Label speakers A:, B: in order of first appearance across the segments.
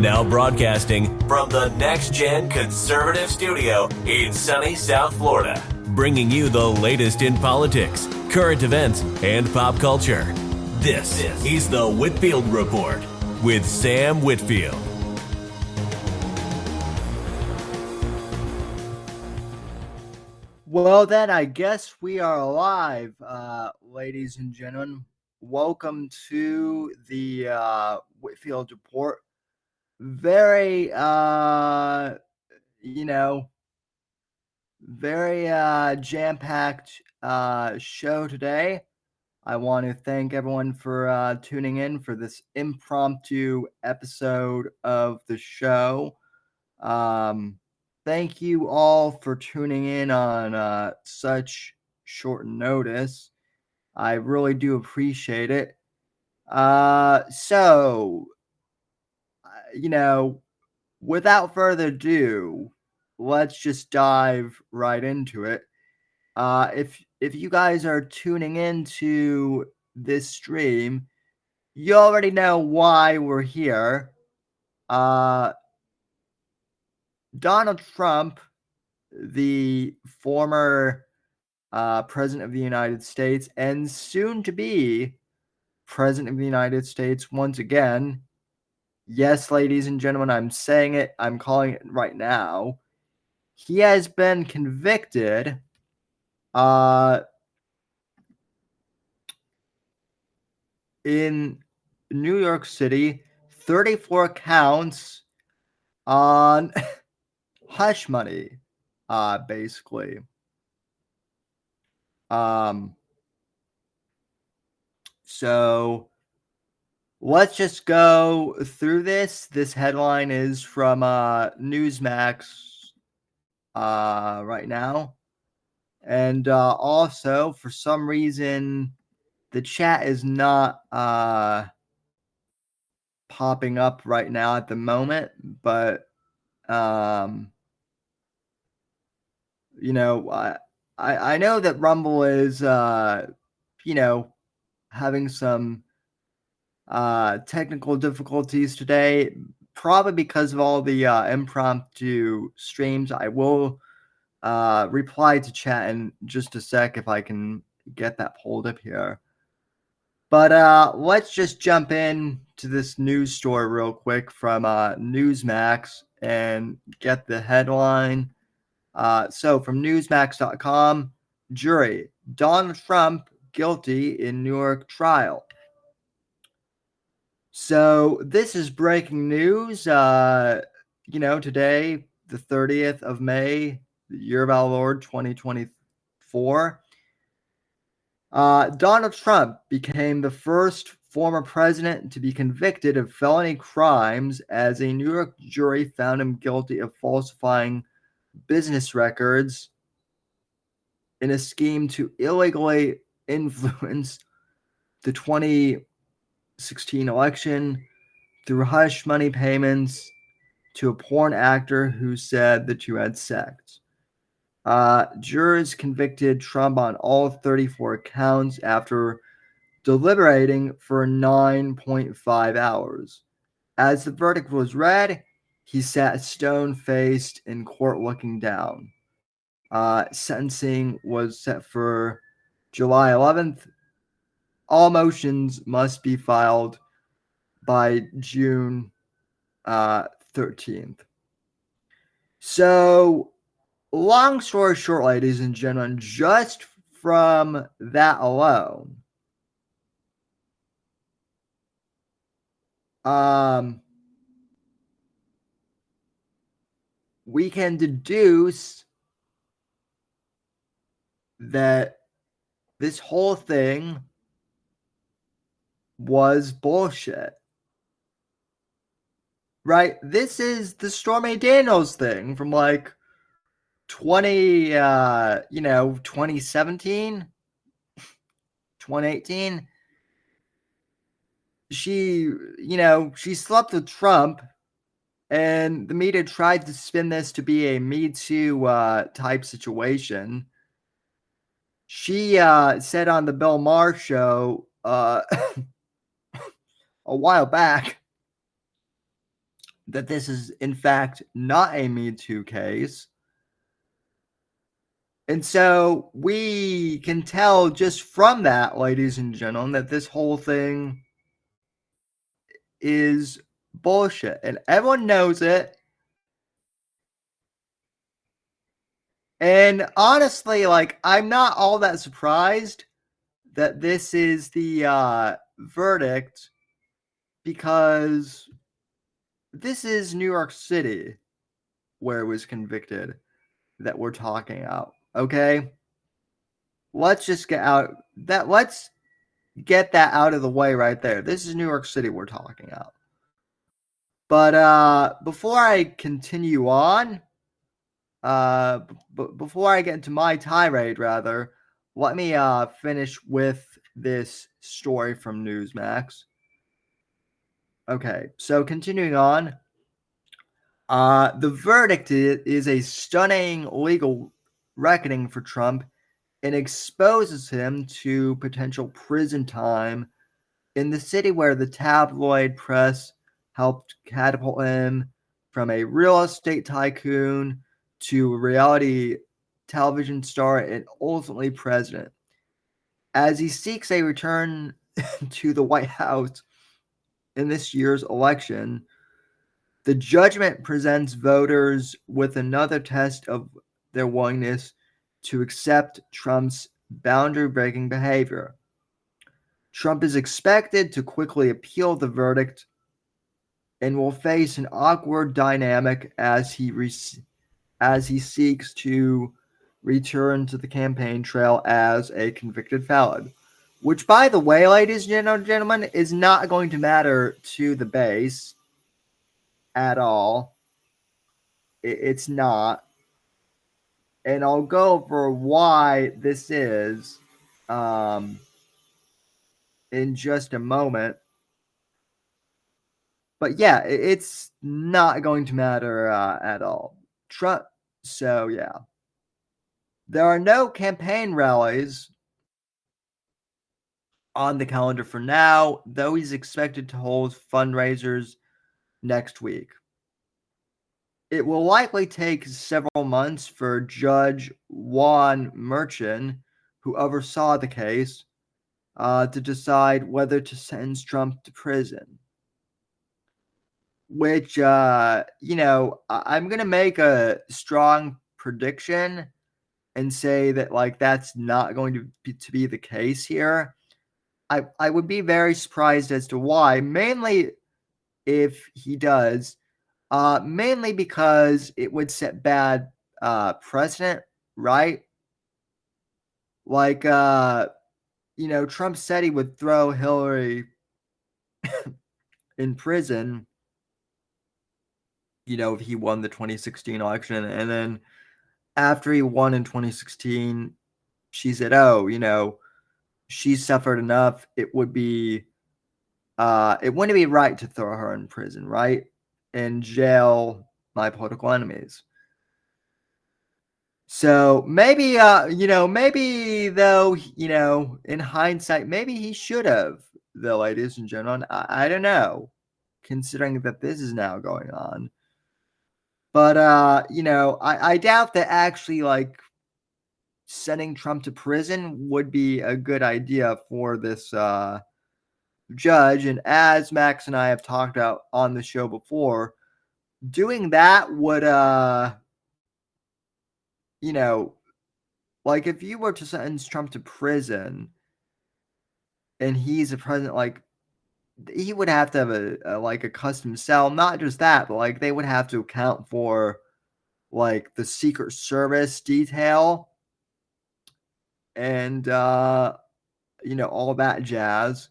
A: Now broadcasting from the Next Gen Conservative Studio in sunny South Florida, bringing you the latest in politics, current events, and pop culture. This is the Whitfield Report with Sam Whitfield.
B: Well, then, I guess we are alive, ladies and gentlemen. Welcome to the Whitfield Report. Very, very jam-packed show today. I want to thank everyone for tuning in for this impromptu episode of the show. Thank you all for tuning in on such short notice. I really do appreciate it. Without further ado, let's just dive right into it. If you guys are tuning into this stream, you already know why we're here. Donald Trump, the former president of the United States and soon to be president of the United States once again. Yes, ladies and gentlemen, I'm saying it. I'm calling it right now. He has been convicted in New York City, 34 counts on hush money, basically. So let's just go through this. This headline is from Newsmax right now. And also, for some reason, the chat is not popping up right now at the moment, but I know that Rumble is having some technical difficulties today, probably because of all the impromptu streams. I will reply to chat in just a sec if I can get that pulled up here. But let's just jump in to this news story real quick from Newsmax and get the headline. So from Newsmax.com, jury, Donald Trump guilty in New York trial. So this is breaking news. Today, the 30th of May, the year of our Lord, 2024. Donald Trump became the first former president to be convicted of felony crimes as a New York jury found him guilty of falsifying business records in a scheme to illegally influence the 2016 election through hush money payments to a porn actor who said the two had sex. Jurors convicted Trump on all 34 counts after deliberating for 9.5 hours. As the verdict was read, he sat stone-faced in court looking down. Sentencing was set for July 11th. All motions must be filed by June 13th. So, long story short, ladies and gentlemen, just from that alone, we can deduce that this whole thing was bullshit. Right? This is the Stormy Daniels thing from 2017, 2018. She slept with Trump, and the media tried to spin this to be a Me Too type situation. She said on the Bill Maher show a while back that this is, in fact, not a Me Too case. And so we can tell just from that, ladies and gentlemen, that this whole thing is bullshit. And everyone knows it. And honestly, like, I'm not all that surprised that this is the verdict, because this is New York City where it was convicted that we're talking about. Okay? Let's get that out of the way right there. This is New York City we're talking about. But before I continue on, before I get into my tirade, rather, let me finish with this story from Newsmax. Okay, so continuing on, the verdict is a stunning legal reckoning for Trump and exposes him to potential prison time in the city where the tabloid press helped catapult him from a real estate tycoon to a reality television star and ultimately president. As he seeks a return to the White House in this year's election, the judgment presents voters with another test of their willingness to accept Trump's boundary-breaking behavior. Trump is expected to quickly appeal the verdict and will face an awkward dynamic as he seeks to return to the campaign trail as a convicted felon. Which, by the way, ladies and gentlemen, is not going to matter to the base at all. It's not. And I'll go over why this is in just a moment. But yeah, it's not going to matter at all. So yeah. There are no campaign rallies on the calendar for now, though he's expected to hold fundraisers next week. It will likely take several months for Judge Juan Merchan, who oversaw the case, to decide whether to sentence Trump to prison. Which, I'm going to make a strong prediction and say that, like, that's not going to be the case here. I would be very surprised as to why, mainly if he does, mainly because it would set bad precedent, right? Like, Trump said he would throw Hillary in prison, if he won the 2016 election. And then after he won in 2016, she said, she suffered enough. It wouldn't be right to throw her in prison, right? And jail my political enemies. So maybe, in hindsight, maybe he should have, though, ladies and gentlemen. I don't know, considering that this is now going on. But, I doubt that actually, like, sending Trump to prison would be a good idea for this judge. And as Max and I have talked about on the show before, doing that would, like, if you were to sentence Trump to prison and he's a president, like, he would have to have a custom cell. Not just that, but, like, they would have to account for, like, the Secret Service detail and, all that jazz,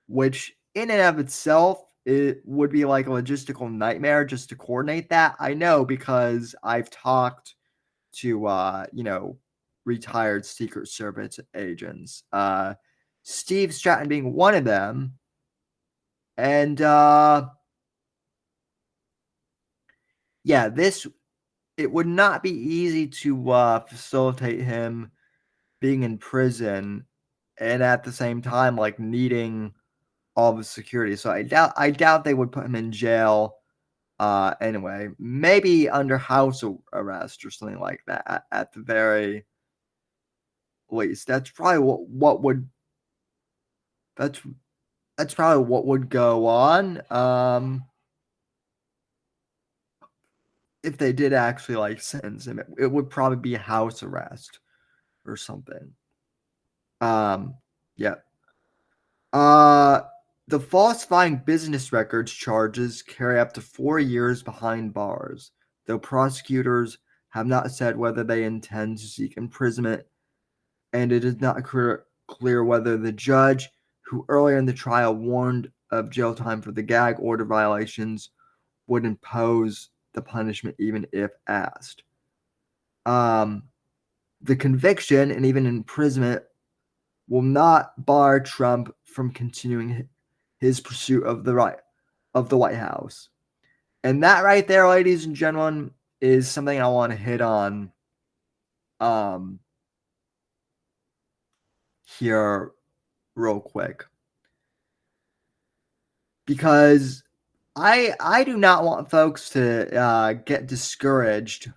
B: which in and of itself, it would be like a logistical nightmare just to coordinate that. I know, because I've talked to, retired Secret Service agents, Steve Stratton being one of them. And, it would not be easy to facilitate him being in prison and at the same time, like, needing all the security. So I doubt they would put him in jail Anyway, maybe under house arrest or something like that at the very least. That's probably what would that's probably what would go on. If they did actually like sentence him, it would probably be house arrest or something. Yeah. Uh, the falsifying business records charges carry up to 4 years behind bars, though prosecutors have not said whether they intend to seek imprisonment, and it is not clear whether the judge, who earlier in the trial warned of jail time for the gag order violations, would impose the punishment even if asked. The conviction and even imprisonment will not bar Trump from continuing his pursuit of the White House. And that right there, ladies and gentlemen, is something I want to hit on here real quick. Because I do not want folks to get discouraged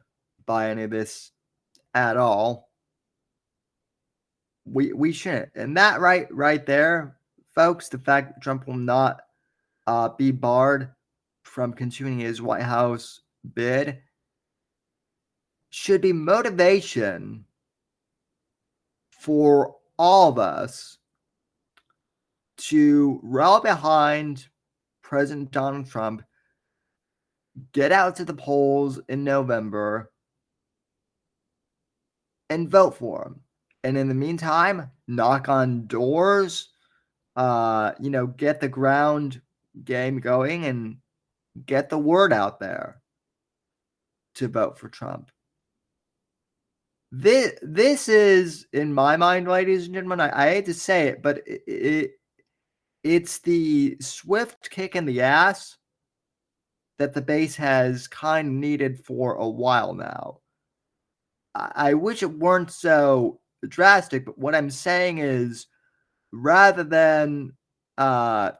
B: by any of this at all. We shouldn't. And that right there, folks, the fact that Trump will not be barred from continuing his White House bid should be motivation for all of us to rally behind President Donald Trump, get out to the polls in November, and vote for him. And in the meantime, knock on doors, get the ground game going and get the word out there to vote for Trump. This is, in my mind, ladies and gentlemen, I hate to say it, but it's the swift kick in the ass that the base has kind of needed for a while now. I wish it weren't so drastic, but what I'm saying is, rather than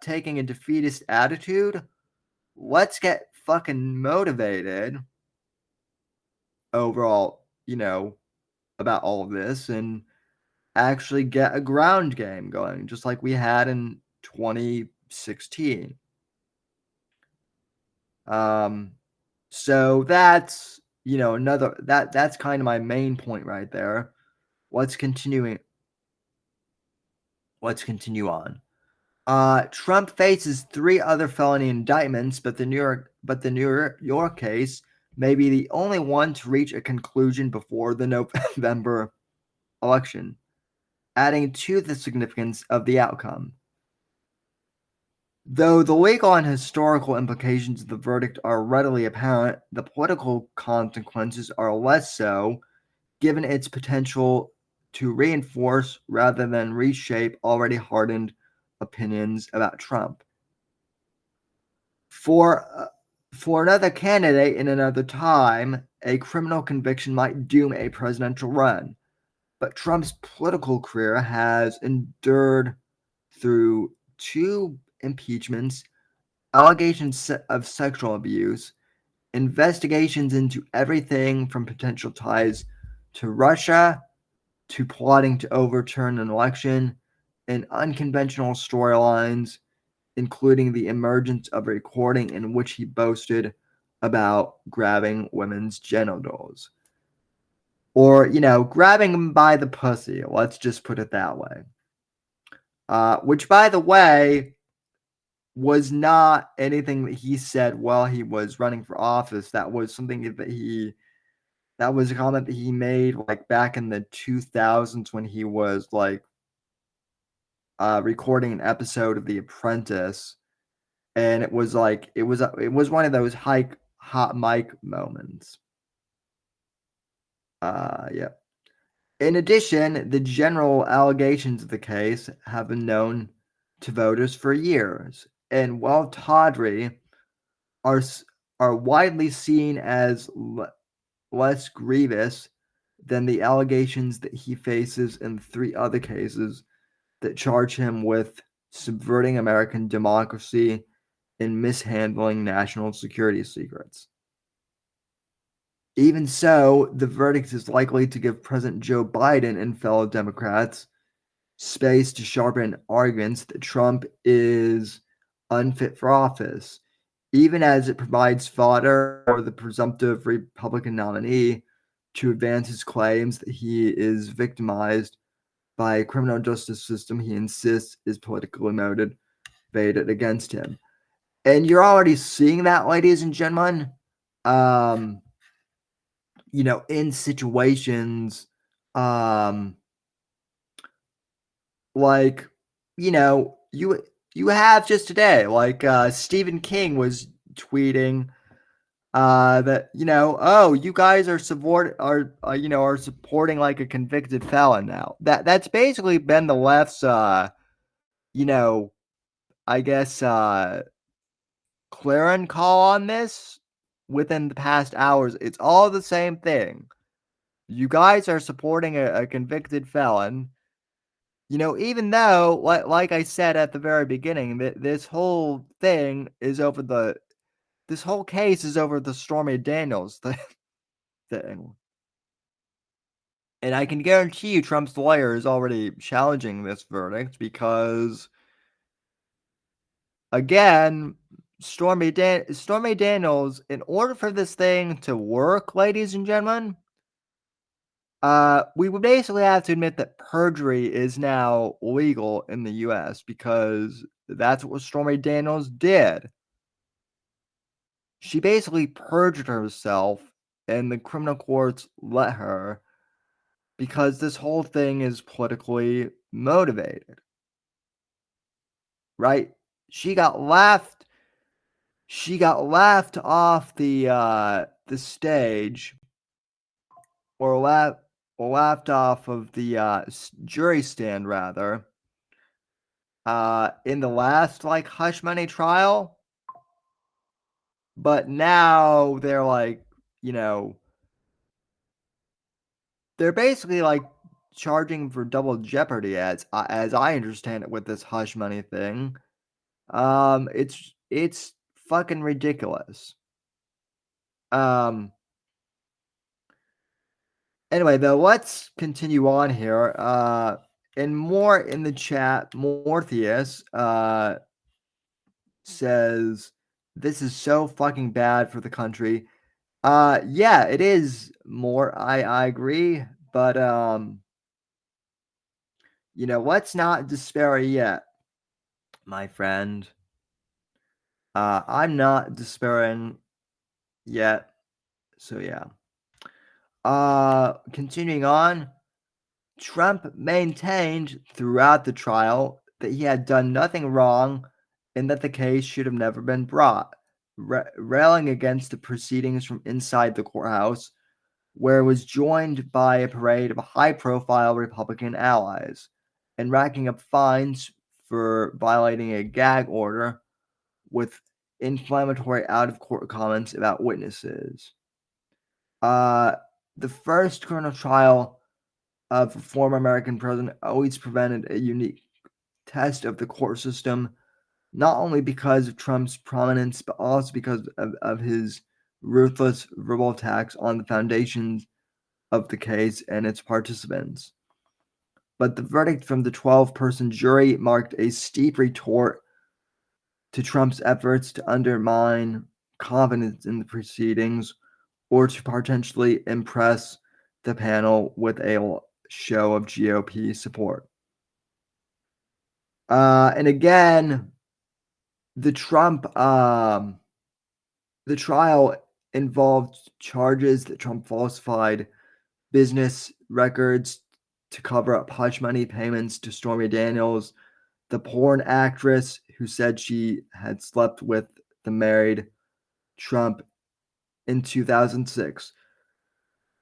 B: taking a defeatist attitude, let's get fucking motivated overall, about all of this and actually get a ground game going, just like we had in 2016. So that's that's kind of my main point right there. Let's continue on. Trump faces 3 other felony indictments, but the New York case may be the only one to reach a conclusion before the November election, adding to the significance of the outcome. Though the legal and historical implications of the verdict are readily apparent, the political consequences are less so, given its potential to reinforce rather than reshape already hardened opinions about Trump. For another candidate in another time, a criminal conviction might doom a presidential run, but Trump's political career has endured through 2 impeachments, allegations of sexual abuse, investigations into everything from potential ties to Russia to plotting to overturn an election, and unconventional storylines, including the emergence of a recording in which he boasted about grabbing women's genitals. Or, grabbing them by the pussy. Let's just put it that way. Which, by the way, was not anything that he said while he was running for office. That was something that was a comment that he made like back in the 2000s when he was like recording an episode of The Apprentice, and it was one of those hot mic moments. Yeah. In addition, the general allegations of the case have been known to voters for years, and while tawdry, are widely seen as less grievous than the allegations that he faces in 3 other cases that charge him with subverting American democracy in mishandling national security secrets. Even so, the verdict is likely to give President Joe Biden and fellow Democrats space to sharpen arguments that Trump is unfit for office, even as it provides fodder for the presumptive Republican nominee to advance his claims that he is victimized by a criminal justice system he insists is politically motivated against him. And you're already seeing that, ladies and gentlemen. In situations like, you have just today, like Stephen King was tweeting that, oh, you guys are supporting like a convicted felon now. That's basically been the left's I guess clarion call on this within the past hours. It's all the same thing. You guys are supporting a convicted felon. Even though, like I said at the very beginning, that this whole thing is over this whole case is over the Stormy Daniels thing. And I can guarantee you Trump's lawyer is already challenging this verdict because, again, Stormy Daniels, in order for this thing to work, ladies and gentlemen, we would basically have to admit that perjury is now legal in the U.S. because that's what Stormy Daniels did. She basically perjured herself, and the criminal courts let her because this whole thing is politically motivated. Right? She got laughed off the stage, or laughed off of the jury stand, rather, in the last hush money trial. But now they're they're basically charging for double jeopardy, as I understand it, with this hush money thing. It's fucking ridiculous. Anyway, though, let's continue on here. And more in the chat, Morpheus says, this is so fucking bad for the country. Yeah, it is more. I agree, but let's not despair yet, my friend. I'm not despairing yet. So yeah. Continuing on, Trump maintained throughout the trial that he had done nothing wrong and that the case should have never been brought, railing against the proceedings from inside the courthouse, where it was joined by a parade of high-profile Republican allies and racking up fines for violating a gag order with inflammatory out-of-court comments about witnesses. The first criminal trial of a former American president always presented a unique test of the court system, not only because of Trump's prominence, but also because of his ruthless verbal attacks on the foundations of the case and its participants. But the verdict from the 12-person jury marked a steep retort to Trump's efforts to undermine confidence in the proceedings or to potentially impress the panel with a show of GOP support. And again, the trial involved charges that Trump falsified business records to cover up hush money payments to Stormy Daniels, the porn actress who said she had slept with the married Trump in 2006.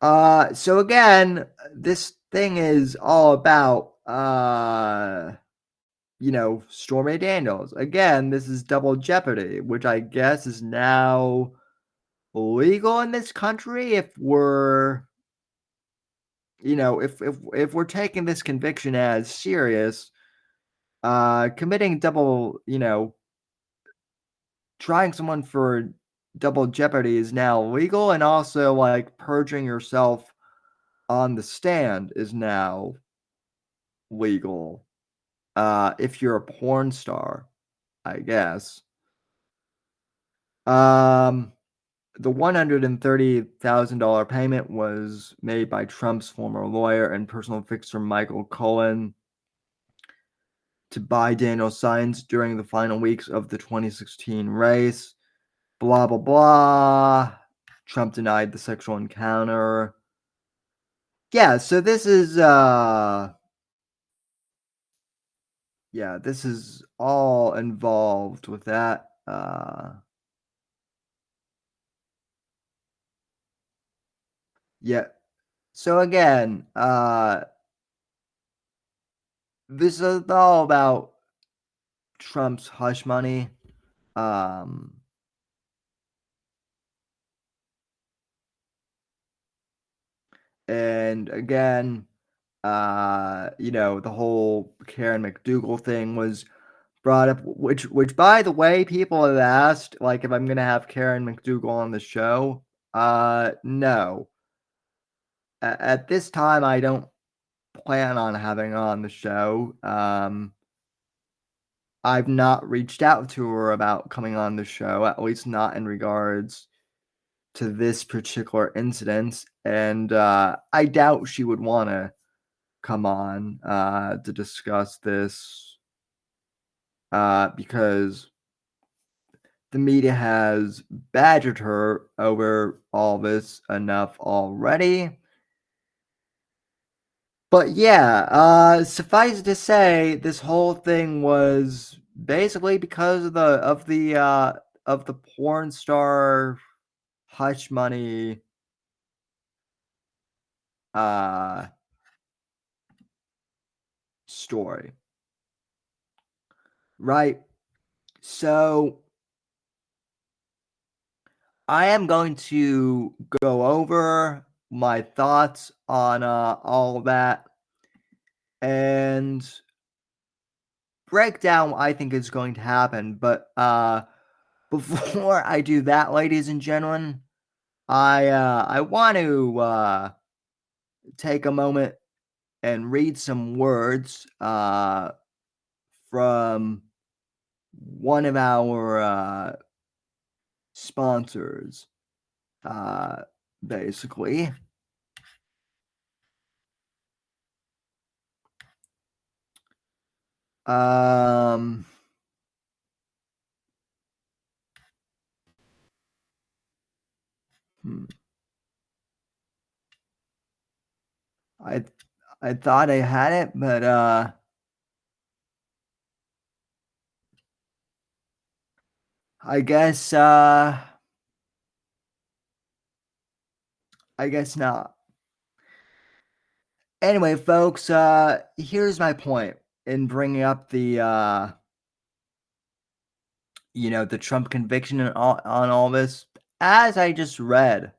B: So again, this thing is all about, Stormy Daniels. Again, this is double jeopardy, which I guess is now legal in this country if we're, if we're taking this conviction as serious. Committing double, trying someone for double jeopardy is now legal, and also like perjuring yourself on the stand is now legal. If you're a porn star, I guess. The $130,000 payment was made by Trump's former lawyer and personal fixer Michael Cohen to buy Daniel's signs during the final weeks of the 2016 race. Blah, blah, blah. Trump denied the sexual encounter. Yeah, so this is this is all involved with that. Yeah. So again, this is all about Trump's hush money. And again, the whole Karen McDougal thing was brought up, which by the way, people have asked, like, if I'm gonna have Karen McDougal on the show. No. At this time, I don't plan on having her on the show. I've not reached out to her about coming on the show, at least not in regards to this particular incident, and I doubt she would want to come on to discuss this because the media has badgered her over all this enough already. But yeah, suffice to say, this whole thing was basically because of the porn star hush money story, right? So I am going to go over my thoughts on all of that and break down what I think is going to happen. But before I do that, ladies and gentlemen, I want to take a moment and read some words from one of our sponsors, basically. Um, I I thought I had it, but I guess not. Anyway, folks, here's my point in bringing up the the Trump conviction and on all this. As I just read,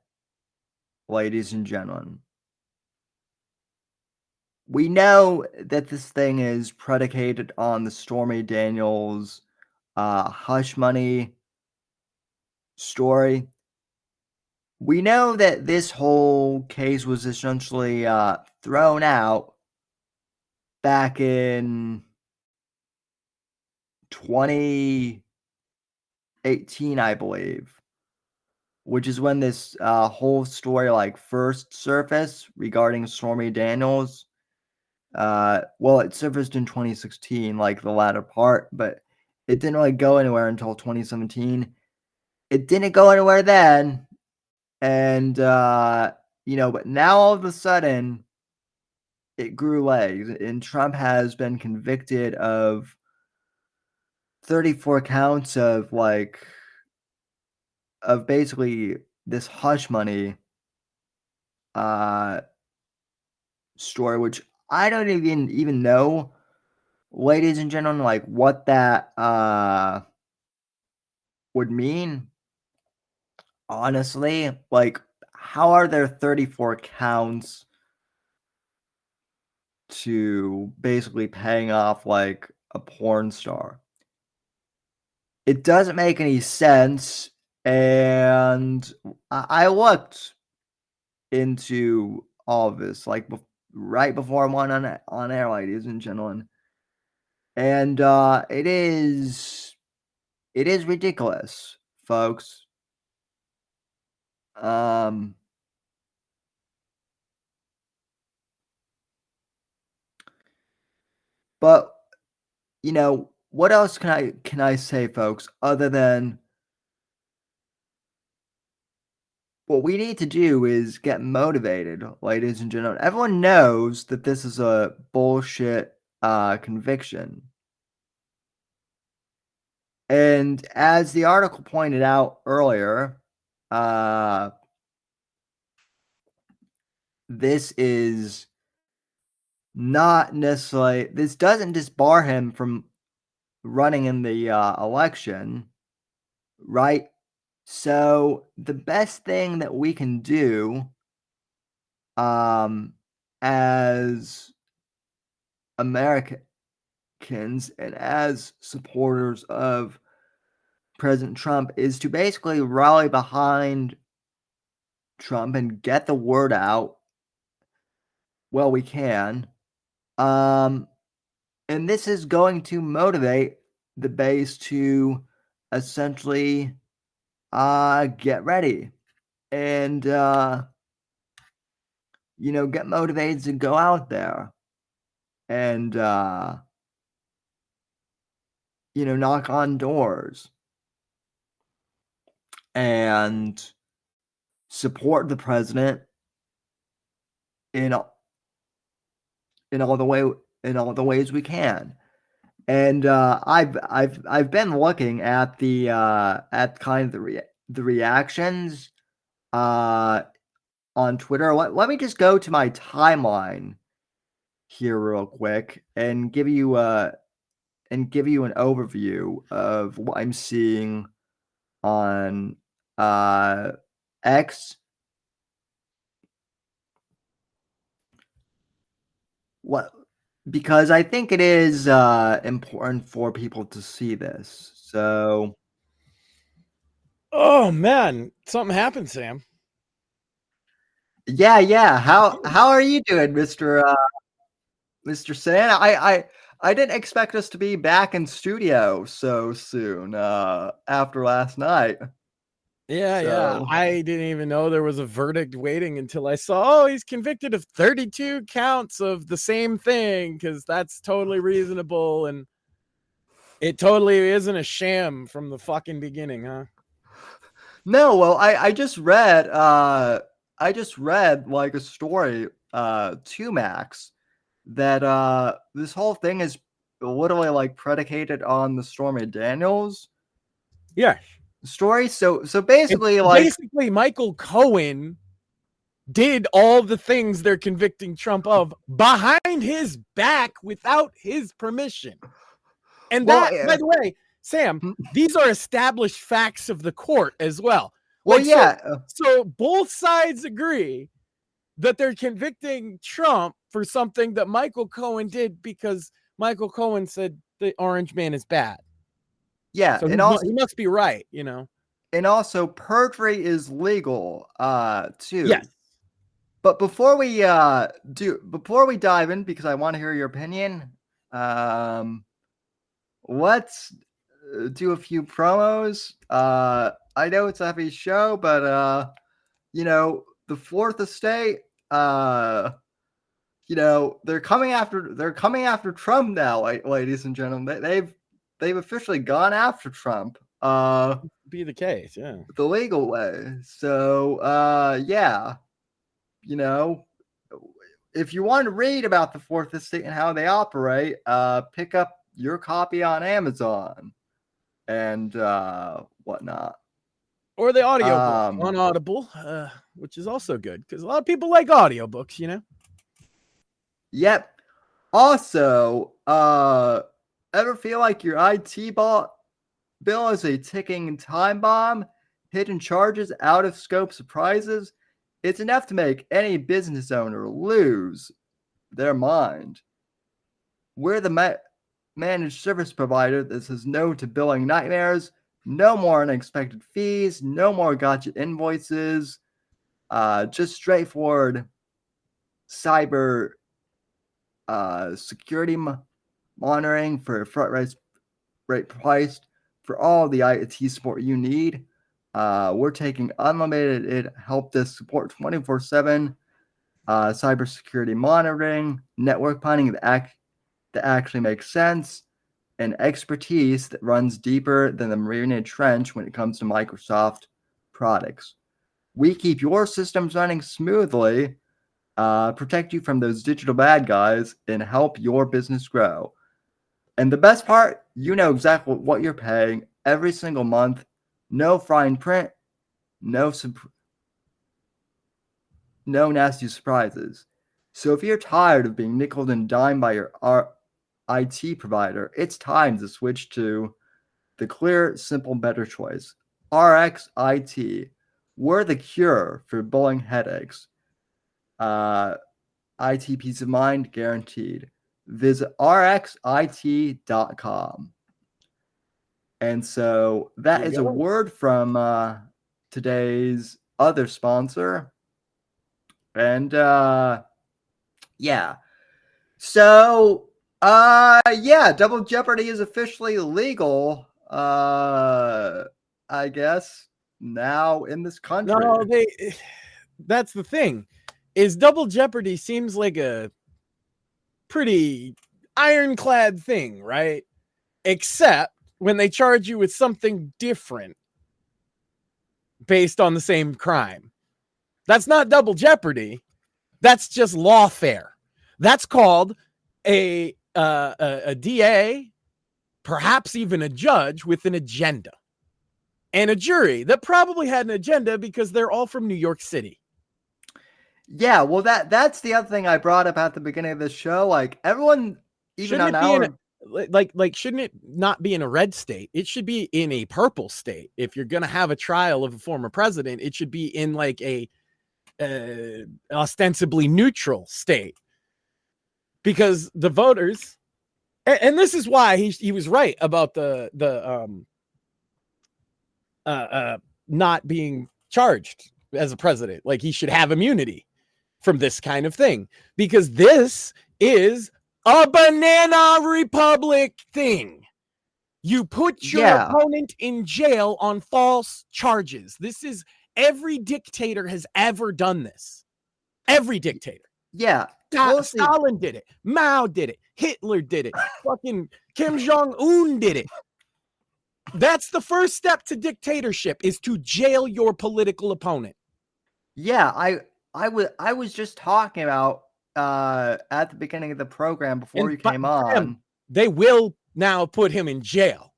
B: ladies and gentlemen, we know that this thing is predicated on the Stormy Daniels hush money story. We know that this whole case was essentially thrown out back in 2018, I believe, which is when this whole story first surfaced regarding Stormy Daniels. Well, it surfaced in 2016, like the latter part, but it didn't really go anywhere until 2017. It didn't go anywhere then, and but now all of a sudden it grew legs, and Trump has been convicted of 34 counts of basically this hush money story, which I don't even know, ladies and gentlemen, like what that would mean. Honestly, like, how are there 34 counts to basically paying off like a porn star? It doesn't make any sense. And I looked into all of this, like right before I went on air, ladies and gentlemen. And it is ridiculous, folks. But what else can I say, folks, other than what we need to do is get motivated, ladies and gentlemen. Everyone knows that this is a bullshit conviction. And as the article pointed out earlier, this is not necessarily, this doesn't disbar him from running in the election, right? So the best thing that we can do as Americans and as supporters of President Trump is to basically rally behind Trump and get the word out well we can. And this is going to motivate the base to essentially get ready and get motivated to go out there and knock on doors and support the president in all the ways we can. And I've been looking at the at kind of the reactions on Twitter. Let me just go to my timeline here real quick and give you an overview of what I'm seeing on X. Because I think it is important for people to see this. So,
C: oh man, something happened, Sam.
B: Yeah. How are you doing, Mr. Sam? I didn't expect us to be back in studio so soon after last night.
C: Yeah. I didn't even know there was a verdict waiting until I saw, he's convicted of 32 counts of the same thing, because that's totally reasonable. And it totally isn't a sham from the fucking beginning, huh?
B: No, well, I just read like a story to Max that this whole thing is literally like predicated on the Stormy Daniels story. So basically,
C: basically Michael Cohen did all the things they're convicting Trump of behind his back without his permission. And by the way, Sam, these are established facts of the court as well. So both sides agree that they're convicting Trump for something that Michael Cohen did because Michael Cohen said the orange man is bad.
B: Yeah,
C: so he must be right,
B: And also, perjury is legal, too.
C: Yes.
B: But before we dive in, because I want to hear your opinion, let's do a few promos. I know it's a heavy show, but the Fourth Estate, they're coming after Trump now, ladies and gentlemen. They've officially gone after Trump.
C: Be the case, yeah.
B: The legal way. So if you want to read about the Fourth Estate and how they operate, pick up your copy on Amazon and whatnot.
C: Or the audiobook on Audible, which is also good because a lot of people like audiobooks,
B: Yep. Also, ever feel like your IT bill is a ticking time bomb? Hidden charges, out of scope surprises? It's enough to make any business owner lose their mind. We're the managed service provider that says no to billing nightmares. No more unexpected fees, no more gotcha invoices, just straightforward cyber security monitoring for front rate priced for all the IT support you need. We're taking unlimited help desk support 24/7, cybersecurity monitoring, network planning that actually makes sense, and expertise that runs deeper than the Mariana Trench when it comes to Microsoft products. We keep your systems running smoothly, protect you from those digital bad guys, and help your business grow. And the best part, you know exactly what you're paying every single month. No fine print, no nasty surprises. So if you're tired of being nickeled and dimed by your IT provider, it's time to switch to the clear, simple, better choice. RX IT. We're the cure for bowling headaches. IT peace of mind guaranteed. Visit rxit.com. And so that is a word from today's other sponsor. And yeah. So Double Jeopardy is officially legal. I guess now in this country.
C: No, that's the thing. Is Double Jeopardy seems like a pretty ironclad thing, right? Except when they charge you with something different based on the same crime. That's not Double Jeopardy. That's just lawfare. That's called a DA, perhaps even a judge with an agenda, and a jury that probably had an agenda because they're all from New York City.
B: Yeah, well, that's the other thing I brought up at the beginning of the show. Like everyone, even on our
C: shouldn't it not be in a red state? It should be in a purple state. If you're gonna have a trial of a former president, it should be in like a ostensibly neutral state, because the voters, and this is why he was right about the not being charged as a president. Like he should have immunity from this kind of thing, because this is a banana republic thing. You put your opponent in jail on false charges. This is every dictator has ever done this. Every dictator.
B: Yeah.
C: Stalin did it. Mao did it. Hitler did it. Fucking Kim Jong-un did it. That's the first step to dictatorship, is to jail your political opponent.
B: Yeah, I was just talking about at the beginning of the program before you came on.
C: They will now put him in jail.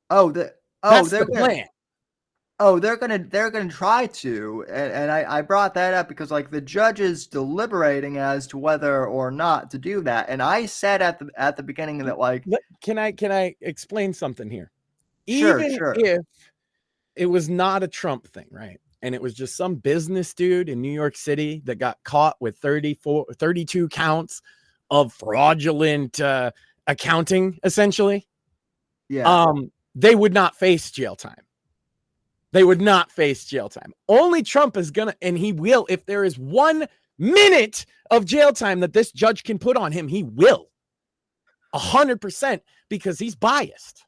B: That's the plan. They're gonna try to, and I brought that up because like the judge is deliberating as to whether or not to do that, and I said at the beginning that like,
C: can I explain something here?
B: Sure.
C: If it was not a Trump thing, right? And it was just some business dude in New York City that got caught with 32 counts of fraudulent accounting, essentially.
B: Yeah.
C: They would not face jail time. They would not face jail time. Only Trump is gonna, and he will, if there is 1 minute of jail time that this judge can put on him, he will. 100%, because he's biased.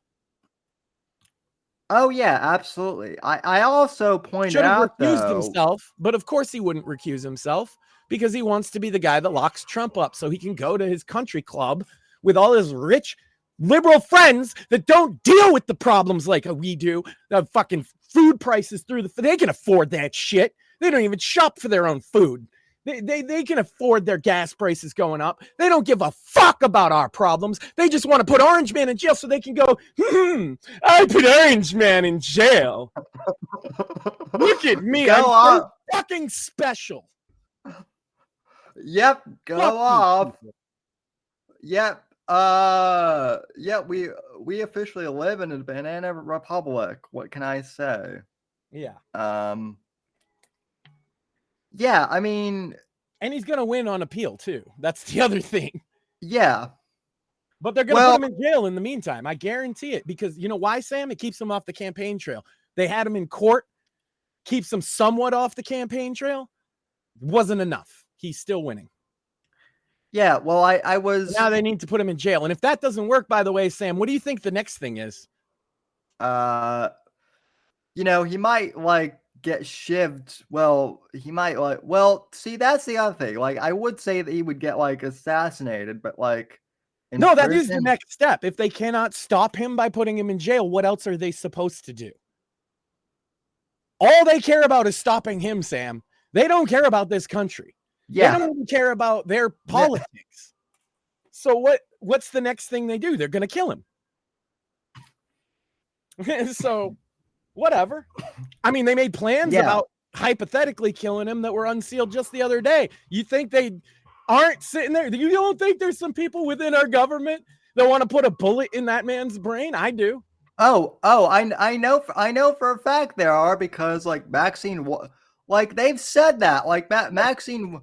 B: Oh yeah, absolutely. I also pointed out
C: recused himself, but of course he wouldn't recuse himself, because he wants to be the guy that locks Trump up so he can go to his country club with all his rich liberal friends that don't deal with the problems like we do. The fucking food prices they can afford that shit. They don't even shop for their own food. They can afford their gas prices going up. They don't give a fuck about our problems. They just want to put Orange Man in jail so they can go, I put Orange Man in jail. Look at me. I'm so fucking special.
B: Yep. Go off. Yep. We officially live in a banana republic. What can I say?
C: Yeah.
B: Yeah, I mean,
C: and he's gonna win on appeal too. That's the other thing.
B: Yeah.
C: But they're going to put him in jail in the meantime. I guarantee it. Because you know why, Sam? It keeps him off the campaign trail. They had him in court, keeps him somewhat off the campaign trail. Wasn't enough. He's still winning.
B: Yeah, well, I was...
C: Now they need to put him in jail. And if that doesn't work, by the way, Sam, what do you think the next thing is?
B: You know, he might, like, get shivved. Well, he might, like... Well, see, that's the other thing. Like, I would say that he would get, like, assassinated, but, like...
C: No, that is the next step. If they cannot stop him by putting him in jail, what else are they supposed to do? All they care about is stopping him, Sam. They don't care about this country. Yeah. They don't even care about their politics. So what's the next thing they do? They're going to kill him. So whatever. I mean, they made plans about hypothetically killing him that were unsealed just the other day. You think they aren't sitting there? You don't think there's some people within our government that want to put a bullet in that man's brain? I do.
B: I know for a fact there are, because like Maxine, like they've said that, like Maxine,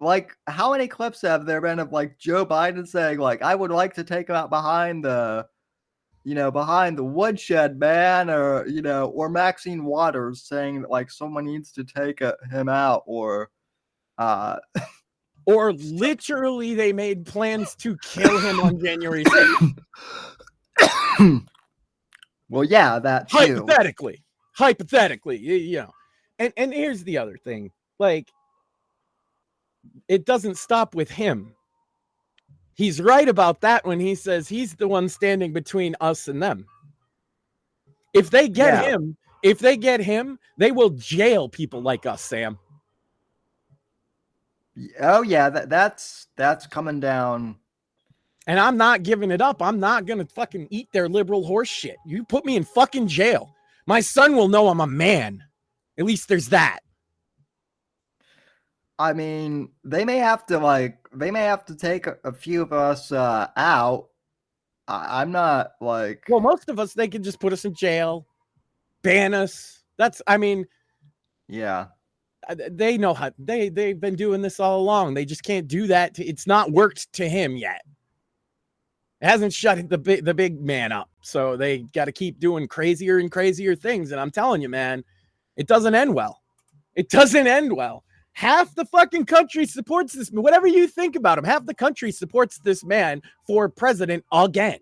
B: like how many clips have there been of like Joe Biden saying like, I would like to take him out behind the woodshed, man, or or Maxine Waters saying that like someone needs to take him out, or
C: literally they made plans to kill him on January 6th.
B: Well, yeah, that too.
C: Hypothetically, and here's the other thing, like, it doesn't stop with him. He's right about that when he says he's the one standing between us and them. If they get him, they will jail people like us, Sam.
B: Oh yeah, that's coming down.
C: And I'm not giving it up. I'm not going to fucking eat their liberal horse shit. You put me in fucking jail. My son will know I'm a man. At least there's that.
B: I mean, they may have to take a few of us out. I'm not like...
C: Well, most of us, they could just put us in jail, ban us.
B: Yeah.
C: They know how, they've been doing this all along. They just can't do that. It's not worked to him yet. It hasn't shut the big man up. So they got to keep doing crazier and crazier things. And I'm telling you, man, it doesn't end well. It doesn't end well. Half the fucking country supports this. Whatever you think about him, half the country supports this man for president again.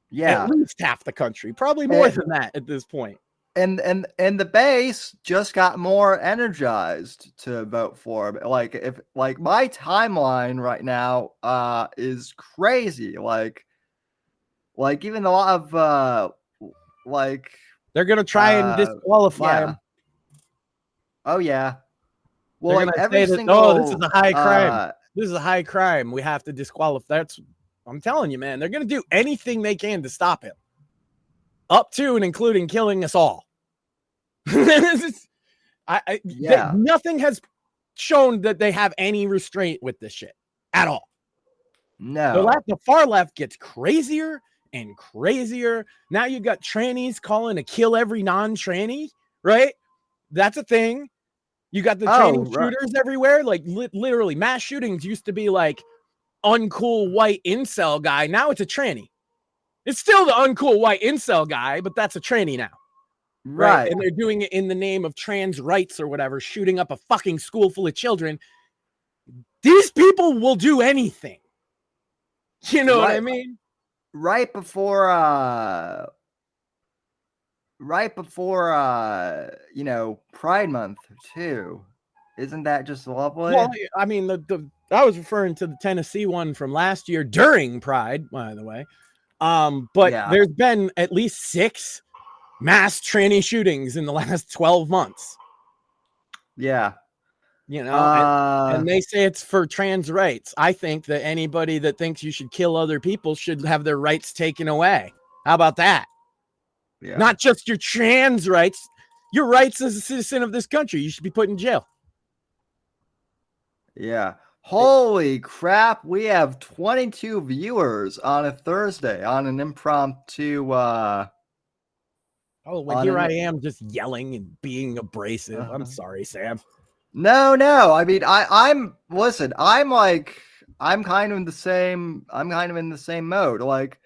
B: Yeah.
C: At least half the country. Probably more than that at this point.
B: And the base just got more energized to vote for him. Like, if like my timeline right now is crazy. Like even a lot of like
C: they're gonna try and disqualify him.
B: Oh yeah. Well,
C: like every single this is a high crime. This is a high crime. We have to disqualify. I'm telling you, man. They're gonna do anything they can to stop him, up to and including killing us all. Nothing has shown that they have any restraint with this shit at all.
B: No.
C: The far left gets crazier and crazier. Now you got trannies calling to kill every non-tranny, right? That's a thing. You got the tranny shooters everywhere. Like literally mass shootings used to be like uncool white incel guy. Now it's a tranny. It's still the uncool white incel guy, but that's a tranny now. Right. And they're doing it in the name of trans rights or whatever, shooting up a fucking school full of children. These people will do anything. You know what I mean?
B: Right before Pride Month too. Isn't that just lovely?
C: Well, I mean, I was referring to the Tennessee one from last year during Pride, by the way. But there's been at least 6 mass tranny shootings in the last 12 months.
B: Yeah.
C: And they say it's for trans rights. I think that anybody that thinks you should kill other people should have their rights taken away. How about that? Yeah. Not just your trans rights, your rights as a citizen of this country. You should be put in jail.
B: Yeah. Holy crap. We have 22 viewers on a Thursday on an impromptu
C: here I am just yelling and being abrasive. I'm sorry, Sam.
B: No. I mean, I'm like, I'm kind of in the same mode. Like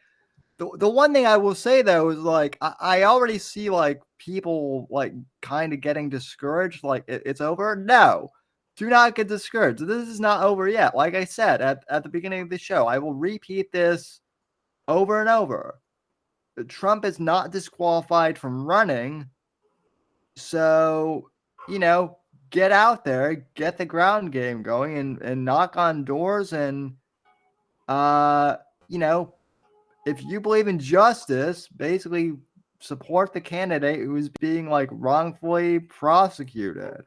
B: the one thing I will say though is like I already see like people like kind of getting discouraged, like it's over. No, do not get discouraged. This is not over yet. Like I said at the beginning of the show, I will repeat this over and over. Trump is not disqualified from running. So, get out there, get the ground game going and knock on doors and if you believe in justice, basically support the candidate who is being like wrongfully prosecuted.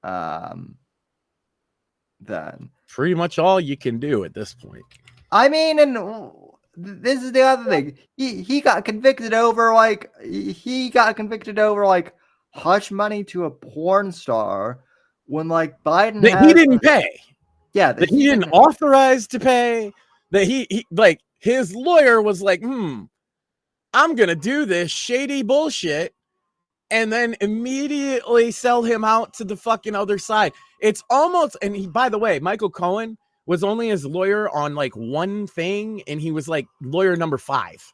B: Then
C: pretty much all you can do at this point.
B: I mean, and this is the other thing. He got convicted over like hush money to a porn star when like Biden
C: that he didn't pay.
B: Yeah,
C: that he didn't authorize to pay. That he like his lawyer was like, I'm gonna do this shady bullshit and then immediately sell him out to the fucking other side. It's almost, and he, by the way, Michael Cohen was only his lawyer on like one thing, and he was like lawyer number 5.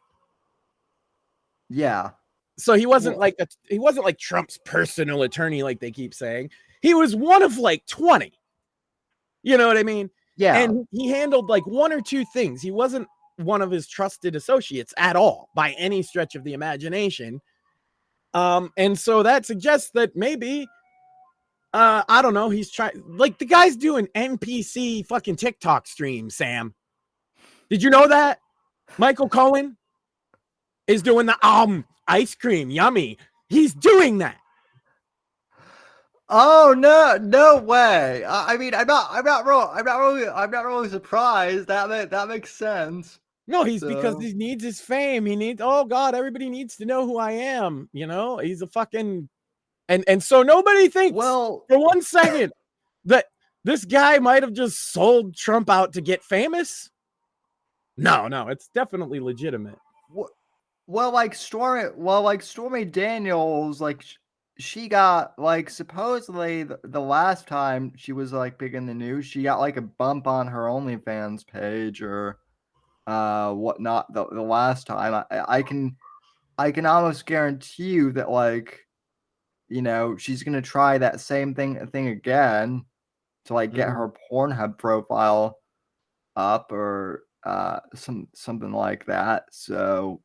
B: Yeah.
C: So he wasn't like Trump's personal attorney, like they keep saying. He was one of like 20. You know what I mean?
B: Yeah.
C: And he handled like one or two things. He wasn't one of his trusted associates at all by any stretch of the imagination. And so that suggests that maybe, I don't know, he's trying, like the guy's doing NPC fucking TikTok streams, Sam. Did you know that? Michael Cohen is doing the ice cream, yummy. He's doing that.
B: Oh no way! I mean, I'm not really surprised. That makes sense.
C: No, because he needs his fame. He needs. Oh God, everybody needs to know who I am. You know, he's a fucking, and so nobody thinks for 1 second that this guy might have just sold Trump out to get famous. No, it's definitely legitimate.
B: Well, like Stormy Daniels, like she got like supposedly the last time she was like big in the news, she got like a bump on her OnlyFans page or whatnot. The last time I can almost guarantee you that like she's gonna try that same thing again to like get her Pornhub profile up or something like that. So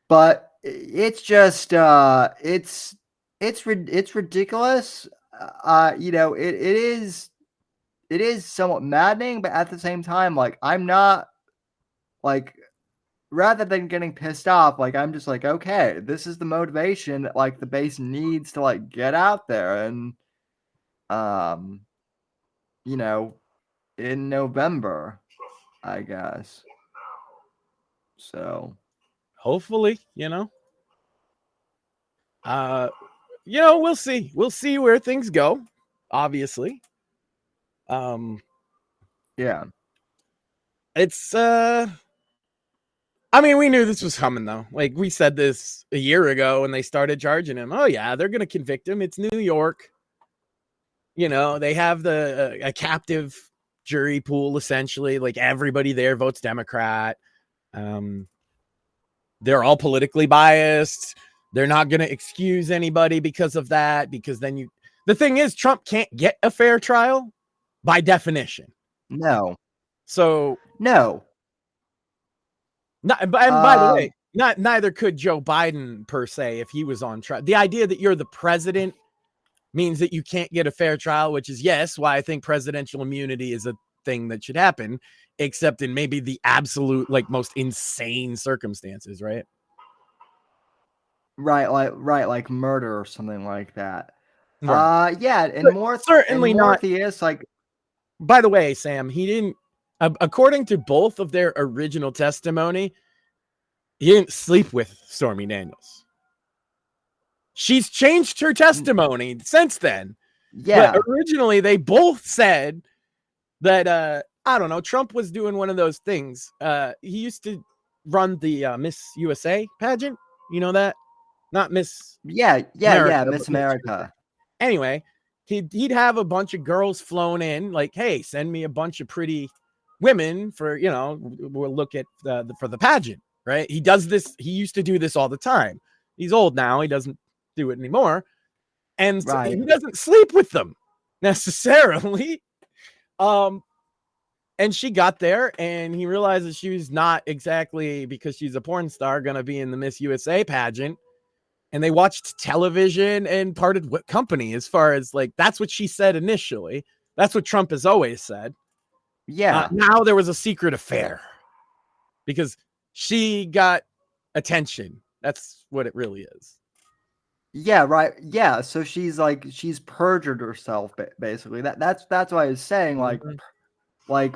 B: but it's just it's ridiculous. It is somewhat maddening, but at the same time, like I'm not like, rather than getting pissed off, like I'm just like, okay, this is the motivation that like the base needs to like get out there and in November, I guess. So
C: hopefully, we'll see. We'll see where things go, obviously.
B: Yeah.
C: It's I mean, we knew this was coming though. Like we said this a year ago when they started charging him. Oh yeah, they're gonna convict him. It's New York. They have a captive jury pool essentially. Like everybody there votes Democrat. They're all politically biased. They're not going to excuse anybody because of that. Because then the thing is, Trump can't get a fair trial by definition.
B: No.
C: So
B: no.
C: And by the way, neither could Joe Biden per se if he was on trial. The idea that you're the president means that you can't get a fair trial, which is why I think presidential immunity is a thing that should happen, except in maybe the absolute like most insane circumstances, right?
B: Right, like murder or something like that.
C: Right.
B: And
C: but
B: more
C: certainly not.
B: Like,
C: by the way, Sam, he didn't. According to both of their original testimony, he didn't sleep with Stormy Daniels. She's changed her testimony since then.
B: Yeah.
C: But originally, they both said that I don't know. Trump was doing one of those things. He used to run the Miss USA pageant. You know that? Not Miss.
B: Yeah, Miss America.
C: Anyway, he'd have a bunch of girls flown in, like, hey, send me a bunch of pretty women for, we'll look at for the pageant, right? He does this. He used to do this all the time. He's old now. He doesn't do it anymore. And
B: Right.
C: he doesn't sleep with them necessarily. And she got there and he realized that she was not exactly, because she's a porn star, going to be in the Miss USA pageant. And they watched television and parted company, as far as like, that's what she said initially. That's what Trump has always said.
B: Yeah.
C: Now there was a secret affair because she got attention. That's what it really is.
B: Yeah, right. Yeah, so she's perjured herself, basically. That's what I was saying.
C: Mm-hmm.
B: One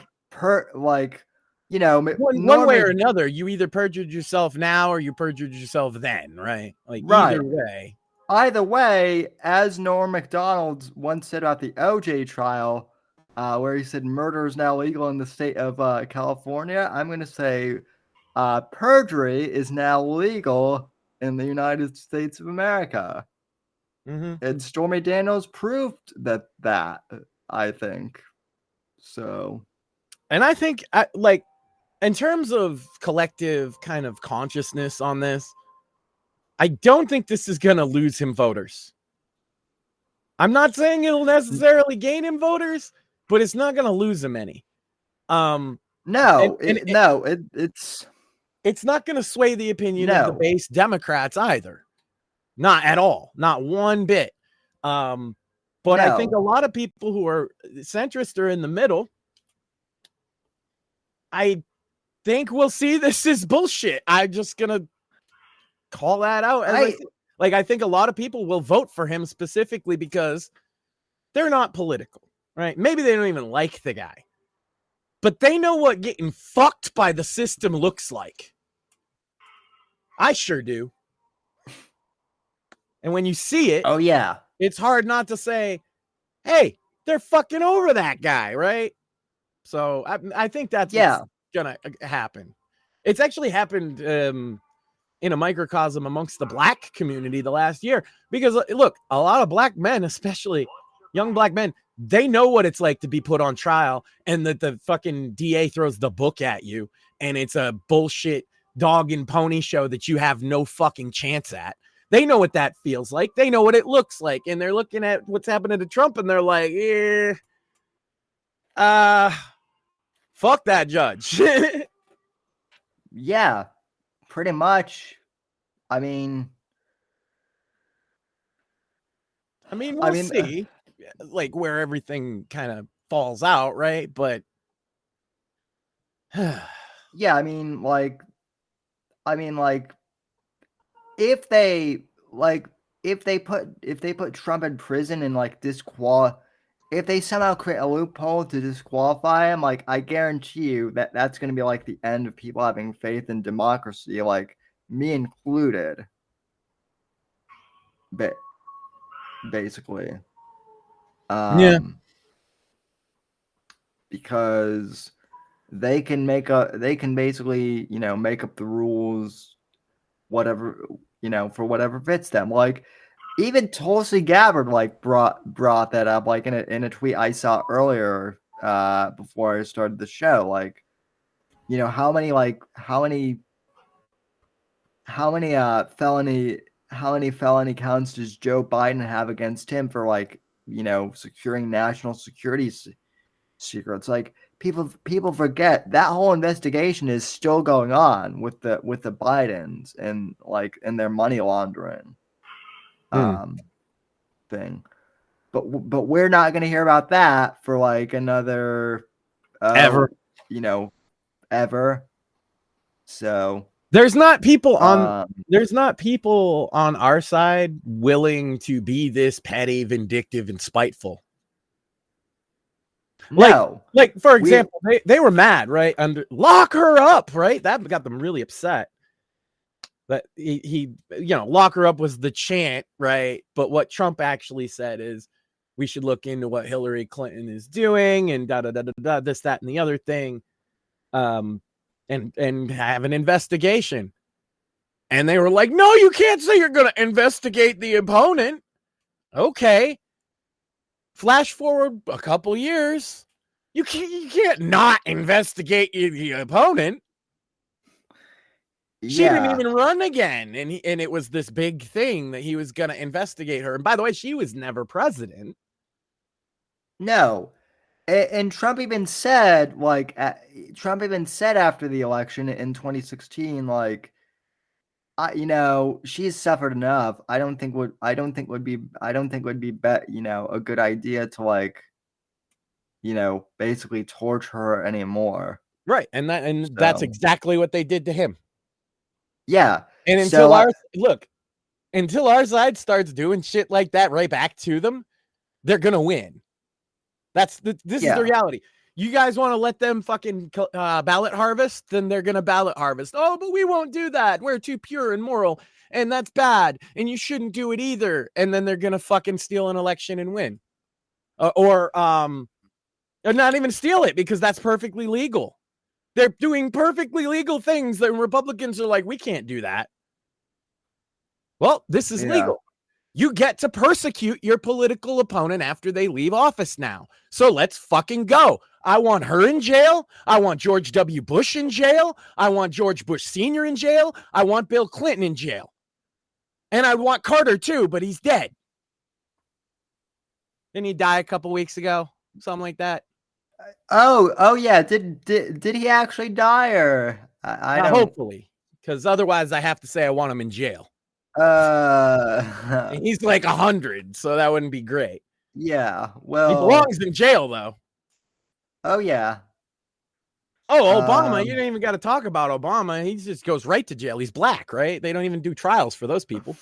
C: way or another, you either perjured yourself now or you perjured yourself then, right? Like,
B: right.
C: Either
B: way, as Norm Macdonald once said about the OJ trial, where he said murder is now legal in the state of California, I'm going to say perjury is now legal in the United States of America.
C: Mm-hmm.
B: And Stormy Daniels proved that, I think. So,
C: and I think, in terms of collective kind of consciousness on this, I don't think this is going to lose him voters. I'm not saying it'll necessarily gain him voters, but it's not going to lose him any. It's not going to sway the opinion of the base Democrats either. Not at all. Not one bit. But I think a lot of people who are centrist or in the middle, I think we'll see this is bullshit. I'm just going to call that out. I think a lot of people will vote for him specifically because they're not political, right? Maybe they don't even like the guy, but they know what getting fucked by the system looks like. I sure do. And when you see it,
B: oh yeah,
C: it's hard not to say, hey, they're fucking over that guy, right? So I think that's what's gonna happen. It's actually happened in a microcosm amongst the black community the last year, because look, a lot of black men, especially young black men, they know what it's like to be put on trial and that the fucking DA throws the book at you and it's a bullshit dog and pony show that you have no fucking chance at. They know what that feels like. They know what it looks like. And they're looking at what's happening to Trump and they're like, fuck that judge.
B: Yeah, pretty much. I mean,
C: we'll see like where everything kind of falls out, right? But
B: yeah, if they put Trump in prison and if they somehow create a loophole to disqualify him, I guarantee you that's going to be like the end of people having faith in democracy, like me included. Basically. Because they can basically, make up the rules, whatever, for whatever fits them. Like, even Tulsi Gabbard brought that up, like in a tweet I saw earlier before I started the show. Like, how many felony counts does Joe Biden have against him for securing national security secrets? Like, people forget that whole investigation is still going on with the Bidens and their money laundering thing. But we're not going to hear about that for another
C: ever.
B: So
C: there's not people on our side willing to be this petty, vindictive, and spiteful.
B: No.
C: Like for example, they were mad, right? Lock her up, right? That got them really upset. That he lock her up was the chant, right? But what Trump actually said is we should look into what Hillary Clinton is doing and this, that, and the other thing. And have an investigation. And they were like, no, you can't say you're going to investigate the opponent. Okay. Flash forward a couple years, you can't not investigate the opponent. She didn't even run again, and it was this big thing that he was going to investigate her. And by the way, she was never president.
B: No. And Trump even said, after the election in 2016, like, she's suffered enough. I don't think would be a good idea to, like, basically torture her anymore.
C: Right. And that's exactly what they did to him.
B: Yeah.
C: And until our side starts doing shit like that right back to them, they're going to win. This is the reality. You guys want to let them fucking ballot harvest? Then they're going to ballot harvest. Oh, but we won't do that. We're too pure and moral, and that's bad, and you shouldn't do it either. And then they're going to fucking steal an election and win. Or not even steal it, because that's perfectly legal. They're doing perfectly legal things that Republicans are like, we can't do that. Well, this is legal. You get to persecute your political opponent after they leave office now. So let's fucking go. I want her in jail. I want George W. Bush in jail. I want George Bush Sr. in jail. I want Bill Clinton in jail. And I want Carter too, but he's dead. Didn't he die a couple weeks ago? Something like that.
B: Oh yeah. Did he actually die, or I don't...
C: Hopefully, because otherwise I have to say I want him in jail. He's like 100, so that wouldn't be great.
B: Yeah, well,
C: he belongs in jail though.
B: Oh yeah.
C: Oh, Obama, you didn't even got to talk about Obama. He just goes right to jail. He's black, right? They don't even do trials for those people.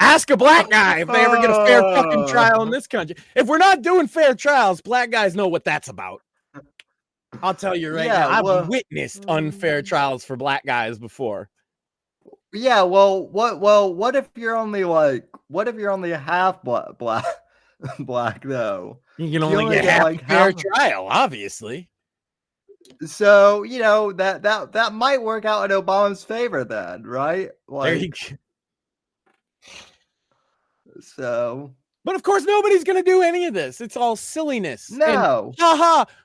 C: Ask a black guy if they ever get a fair fucking trial in this country. If we're not doing fair trials, black guys know what that's about. I'll tell you right now. I've witnessed unfair trials for black guys before.
B: Yeah, what if you're only a half black though?
C: You can only get half a fair trial, obviously.
B: So, that might work out in Obama's favor then, right? Like, so,
C: but of course nobody's going to do any of this. It's all silliness.
B: No.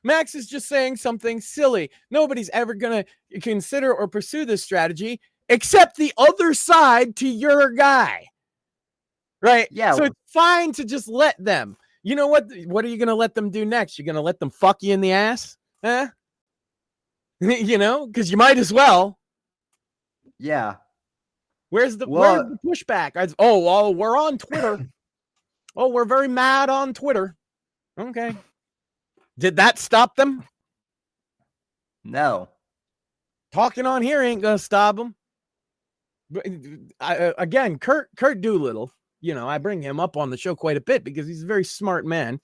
C: Max is just saying something silly. Nobody's ever going to consider or pursue this strategy except the other side to your guy. Right?
B: Yeah.
C: So it's fine to just let them. You know what? What are you going to let them do next? You're going to let them fuck you in the ass? Huh? Because you might as well.
B: Yeah.
C: Where's the pushback? We're on Twitter. We're very mad on Twitter. Okay. Did that stop them?
B: No.
C: Talking on here ain't going to stop them. Again, Kurt Doolittle, I bring him up on the show quite a bit because he's a very smart man.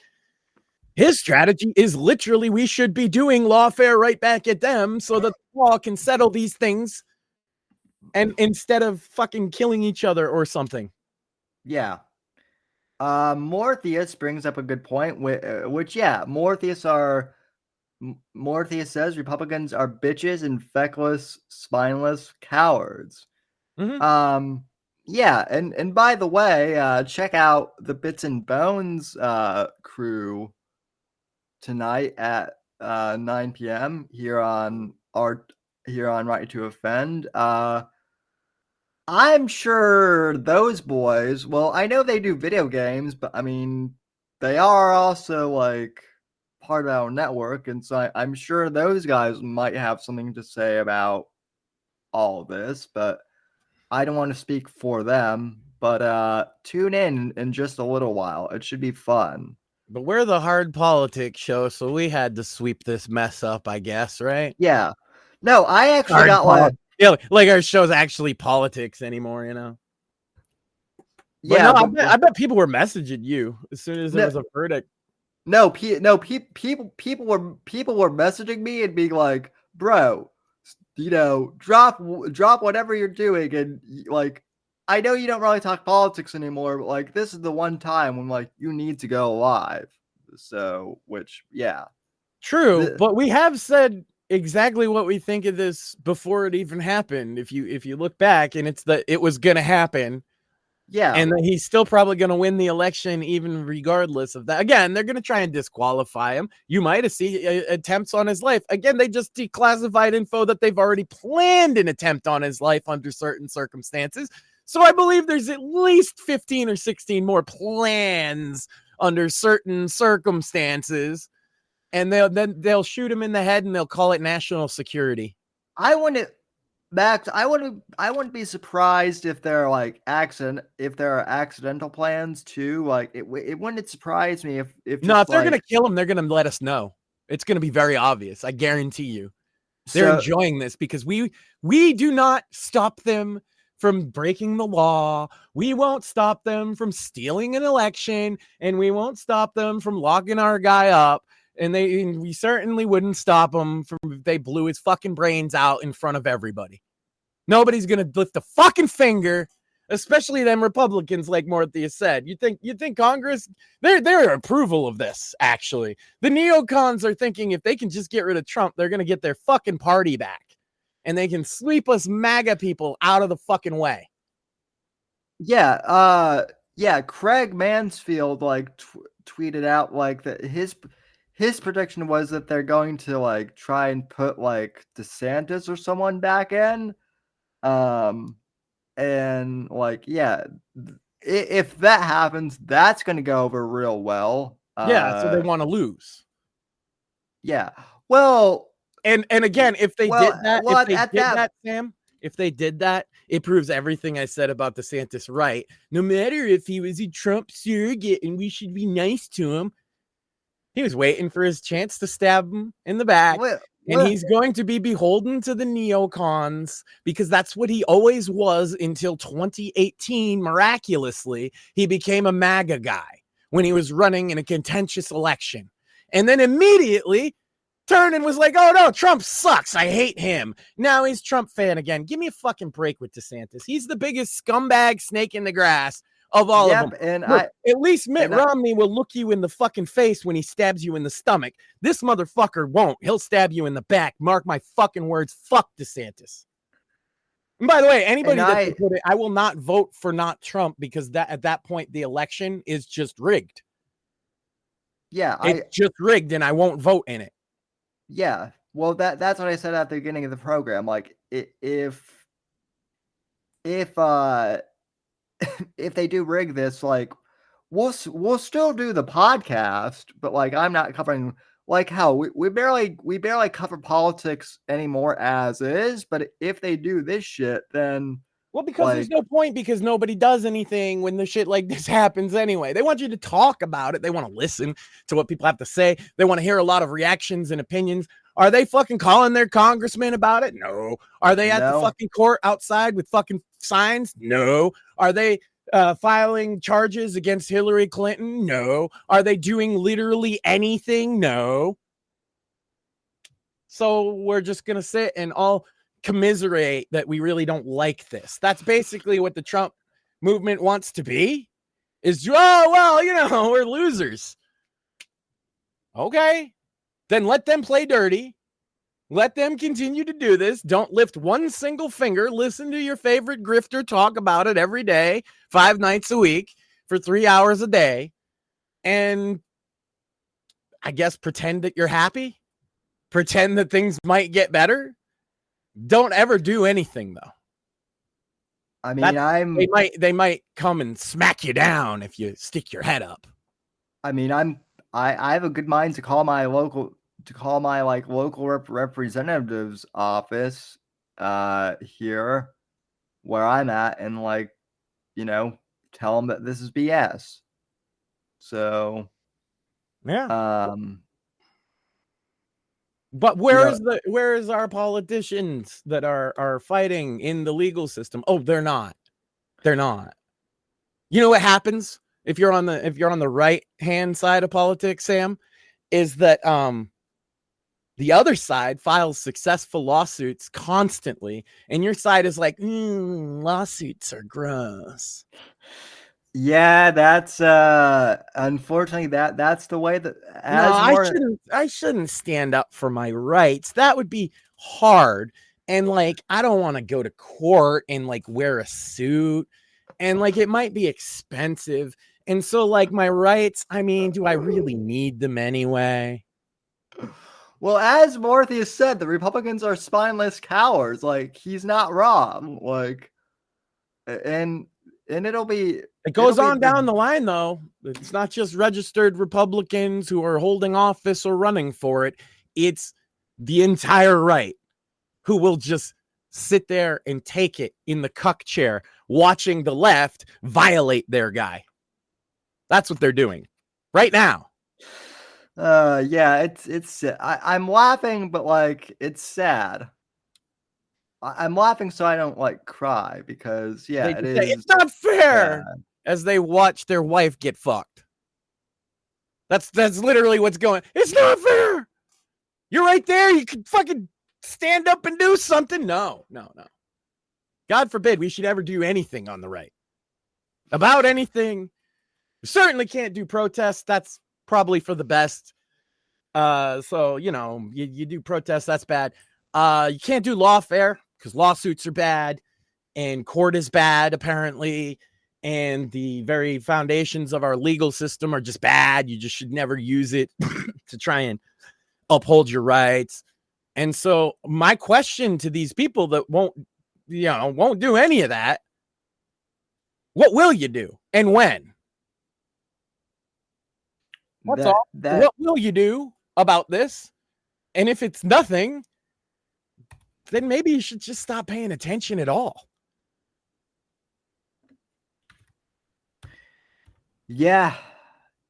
C: His strategy is literally we should be doing lawfare right back at them so that the law can settle these things and instead of fucking killing each other or something.
B: Yeah. Morpheus brings up a good point, Morpheus says Republicans are bitches and feckless, spineless cowards.
C: Mm-hmm.
B: Yeah, and by the way, check out the Bits and Bones crew tonight at 9 p.m. here on Right to Offend. I'm sure those boys, well, I know they do video games, but I mean, they are also like part of our network, and so I'm sure those guys might have something to say about all this, but I don't want to speak for them. But tune in just a little while. It should be fun.
C: But we're the hard politics show, so we had to sweep this mess up, I guess, right?
B: Yeah. No, I actually got one.
C: Yeah, like our show's actually politics anymore, But
B: yeah,
C: I bet people were messaging you as soon as there was a verdict.
B: People were messaging me and being like, "Bro, drop whatever you're doing," and like, I know you don't really talk politics anymore, but like, this is the one time when like you need to go live. So,
C: True, but we have said exactly what we think of this before it even happened. If you look back, and it's that it was going to happen.
B: Yeah.
C: And he's still probably going to win the election, even regardless of that. Again, they're going to try and disqualify him. You might have seen attempts on his life. Again, they just declassified info that they've already planned an attempt on his life under certain circumstances. So I believe there's at least 15 or 16 more plans under certain circumstances. And they'll shoot him in the head and they'll call it national security.
B: I wouldn't be surprised if there are accidental plans too. Like it wouldn't surprise me if
C: they're gonna kill him, they're gonna let us know. It's gonna be very obvious. I guarantee you. They're enjoying this because we do not stop them from breaking the law. We won't stop them from stealing an election, and we won't stop them from locking our guy up. And we certainly wouldn't stop him from if they blew his fucking brains out in front of everybody. Nobody's gonna lift a fucking finger, especially them Republicans, like Morthia said. You think Congress, their approval of this, actually. The neocons are thinking if they can just get rid of Trump, they're gonna get their fucking party back. And they can sweep us MAGA people out of the fucking way.
B: Yeah, Craig Mansfield tweeted out that his prediction was that they're going to try and put DeSantis or someone back in. And if that happens, that's going to go over real well.
C: So they want to lose.
B: Yeah. Well,
C: and again, if they did that, Sam, if they did that, it proves everything I said about DeSantis right. No matter if he was a Trump surrogate and we should be nice to him, he was waiting for his chance to stab him in the back. And he's going to be beholden to the neocons because that's what he always was until 2018. Miraculously, he became a MAGA guy when he was running in a contentious election. And then immediately turned and was like, oh no, Trump sucks. I hate him. Now he's Trump fan again. Give me a fucking break with DeSantis. He's the biggest scumbag snake in the grass of all of them.
B: And
C: look, at least Mitt Romney will look you in the fucking face when he stabs you in the stomach. This motherfucker won't. He'll stab you in the back. Mark my fucking words. Fuck DeSantis. And by the way, anybody that put it, I will not vote for not Trump because at that point the election is just rigged.
B: Yeah,
C: it's just rigged, and I won't vote in it.
B: Yeah, well, that's what I said at the beginning of the program. If they do rig this, we'll still do the podcast, but I'm not covering how we barely cover politics anymore as is. But if they do this shit, then
C: because there's no point because nobody does anything when the shit like this happens anyway. They want you to talk about it. They want to listen to what people have to say. They want to hear a lot of reactions and opinions. Are they fucking calling their congressman about it? No. Are they at the fucking court outside with fucking signs? No. Are they filing charges against Hillary Clinton? No. Are they doing literally anything? No. So we're just going to sit and all commiserate that we really don't like this. That's basically what the Trump movement wants to be. Is, we're losers. Okay. Then let them play dirty. Let them continue to do this. Don't lift one single finger. Listen to your favorite grifter talk about it every day, 5 nights a week for 3 hours a day. And I guess pretend that you're happy. Pretend that things might get better. Don't ever do anything, though.
B: I mean,
C: they might come and smack you down if you stick your head up.
B: I mean, I have a good mind to call my local representative's office here where I'm at and tell them that this is BS. So
C: yeah. But where is our politicians that are fighting in the legal system? Oh, they're not. They're not. You know what happens if you're on the right hand side of politics, Sam, is that the other side files successful lawsuits constantly, and your side is like, lawsuits are gross.
B: Yeah, that's unfortunately that's the way that
C: I shouldn't stand up for my rights. That would be hard. And I don't want to go to court and wear a suit And like, it might be expensive. And so like my rights, I mean, do I really need them anyway?
B: Well, as Morpheus said, the Republicans are spineless cowards. Like, he's not wrong. Like, and it'll be.
C: It goes on down the line, though. It's not just registered Republicans who are holding office or running for it. It's the entire right who will just sit there and take it in the cuck chair, watching the left violate their guy. That's what they're doing right now.
B: Yeah, it's. I'm laughing, but like, it's sad. I'm laughing so I don't like cry because it is.
C: It's not fair. Sad. As they watch their wife get fucked. That's literally what's going. It's not fair. You're right there. You could fucking stand up and do something. No. God forbid we should ever do anything on the right. About anything. We certainly can't do protests. That's probably for the best. So, you do protests. That's bad. You can't do lawfare because lawsuits are bad and court is bad, apparently. And the very foundations of our legal system are just bad. You just should never use it to try and uphold your rights. And so my question to these people that won't do any of that, what will you do and when? That's all. What will you do about this? And if it's nothing, then maybe you should just stop paying attention at all.
B: Yeah,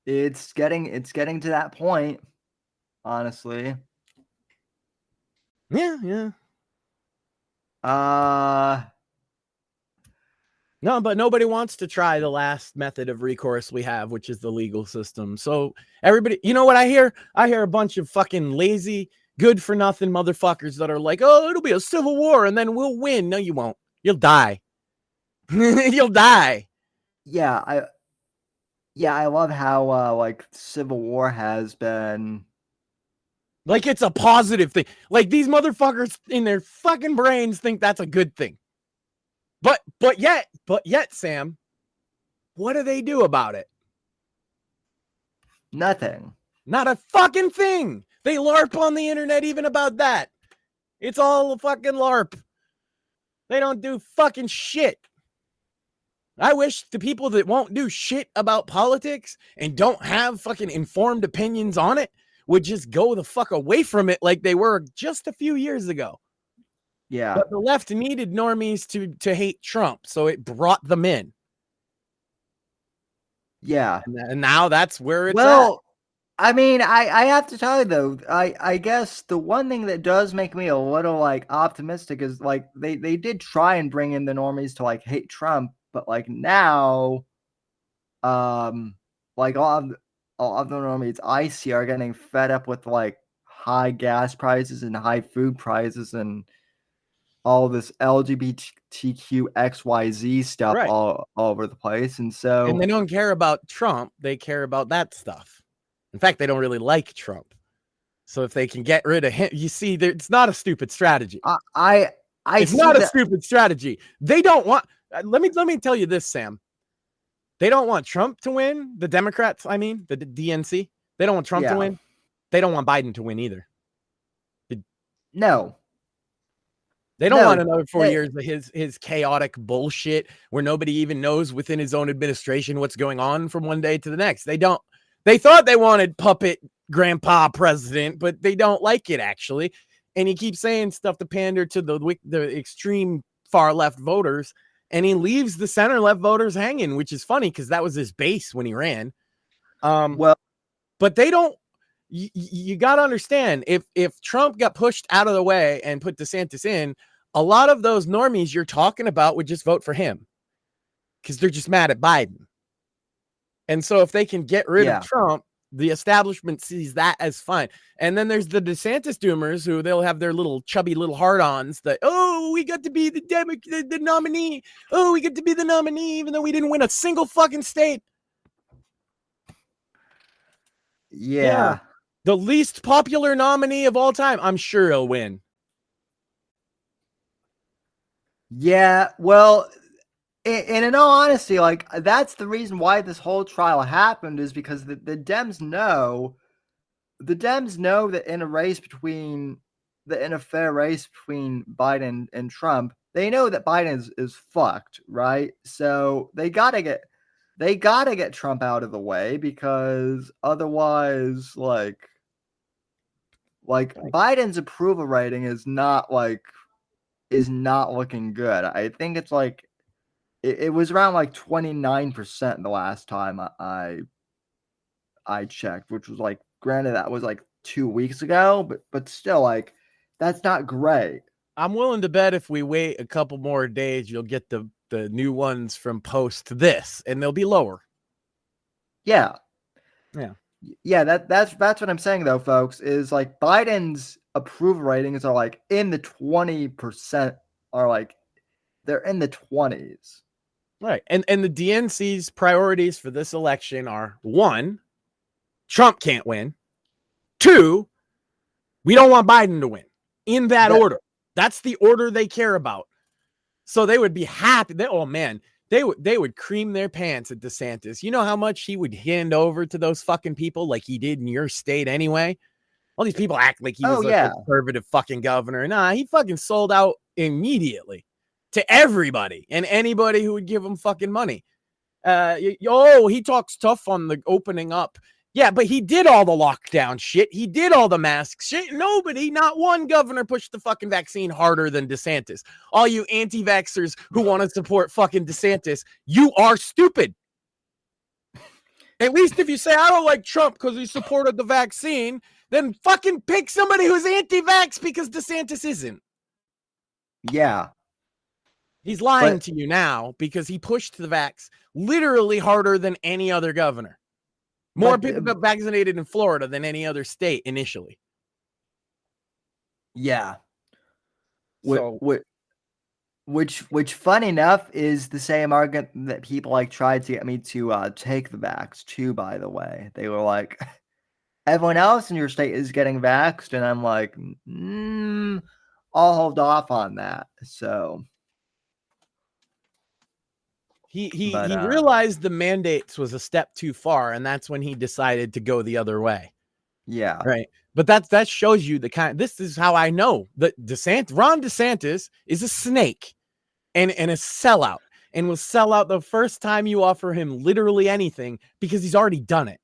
B: it's getting to that point, honestly.
C: Yeah. No, but nobody wants to try the last method of recourse we have, which is the legal system. So everybody, you know what I hear? I hear a bunch of fucking lazy, good for nothing motherfuckers that are like, oh, it'll be a civil war and then we'll win. No, you won't. You'll die. You'll die.
B: Yeah, I love how like civil war has been
C: like it's a positive thing. Like these motherfuckers in their fucking brains think that's a good thing. But yet, Sam, what do they do about it?
B: Nothing.
C: Not a fucking thing. They LARP on the internet even about that. It's all a fucking LARP. They don't do fucking shit. I wish the people that won't do shit about politics and don't have fucking informed opinions on it would just go the fuck away from it like they were just a few years ago.
B: Yeah.
C: But the left needed normies to hate Trump, so it brought them in.
B: Yeah.
C: And now that's where it's
B: at.
C: I
B: mean, I have to tell you, though, I guess the one thing that does make me a little, like, optimistic is, like, they did try and bring in the normies to, like, hate Trump, but, like, now, like, all of the normies I see are getting fed up with, like, high gas prices and high food prices and all this LGBTQ XYZ stuff all over the place. And
C: they don't care about Trump. They care about that stuff. In fact, they don't really like Trump. So if they can get rid of him, you see, it's not a stupid strategy. It's not a stupid strategy. They don't want, let me tell you this, Sam. They don't want Trump to win. The Democrats, I mean, the DNC. They don't want Trump to win. They don't want Biden to win either.
B: No.
C: They don't want another 4 years of his chaotic bullshit where nobody even knows within his own administration what's going on from one day to the next. They don't. They thought they wanted puppet grandpa president, but they don't like it, actually. And he keeps saying stuff to pander to the extreme far left voters, and he leaves the center left voters hanging, which is funny because that was his base when he ran. But they don't. You got to understand, if Trump got pushed out of the way and put DeSantis in, a lot of those normies you're talking about would just vote for him because they're just mad at Biden. And so if they can get rid of Trump, the establishment sees that as fine. And then there's the DeSantis doomers who they'll have their little chubby little hard-ons that, oh, we got to be the nominee. Oh, we get to be the nominee even though we didn't win a single fucking state.
B: Yeah.
C: The least popular nominee of all time. I'm sure he'll win.
B: Yeah, well, And in all honesty, like that's the reason why this whole trial happened, is because the Dems know that in a fair race between Biden and Trump, they know that Biden is fucked, right? So they gotta get Trump out of the way, because otherwise, like Biden's approval rating is not looking good. I think it's like it was around like 29% the last time I checked, which was like, granted that was like 2 weeks ago, but still, like, that's not great.
C: I'm willing to bet if we wait a couple more days, you'll get the new ones from post this, and they'll be lower.
B: Yeah. That's what I'm saying though, folks. Is like Biden's approval ratings are like in the 20%, are like they're in the 20s.
C: Right. And the DNC's priorities for this election are: 1, Trump can't win; 2, we don't want Biden to win. In that order. That's the order they care about. So they would be happy. They would cream their pants at DeSantis. You know how much he would hand over to those fucking people, like he did in your state anyway? All these people act like he was a conservative fucking governor. Nah, he fucking sold out immediately to everybody and anybody who would give him fucking money. He talks tough on the opening up. Yeah, but he did all the lockdown shit. He did all the mask shit. Not one governor pushed the fucking vaccine harder than DeSantis. All you anti-vaxxers who want to support fucking DeSantis, you are stupid. At least if you say, I don't like Trump because he supported the vaccine, then fucking pick somebody who's anti-vax, because DeSantis isn't.
B: Yeah.
C: He's lying to you now, because he pushed the vax literally harder than any other governor. More people got vaccinated in Florida than any other state initially.
B: Yeah. Which funny enough is the same argument that people like tried to get me to take the vax too, by the way. They were like, everyone else in your state is getting vaxxed, and I'm like, I'll hold off on that. So
C: He realized the mandates was a step too far, and that's when he decided to go the other way.
B: Yeah.
C: Right. But that shows you this is how I know that Ron DeSantis is a snake and a sellout, and will sell out the first time you offer him literally anything, because he's already done it.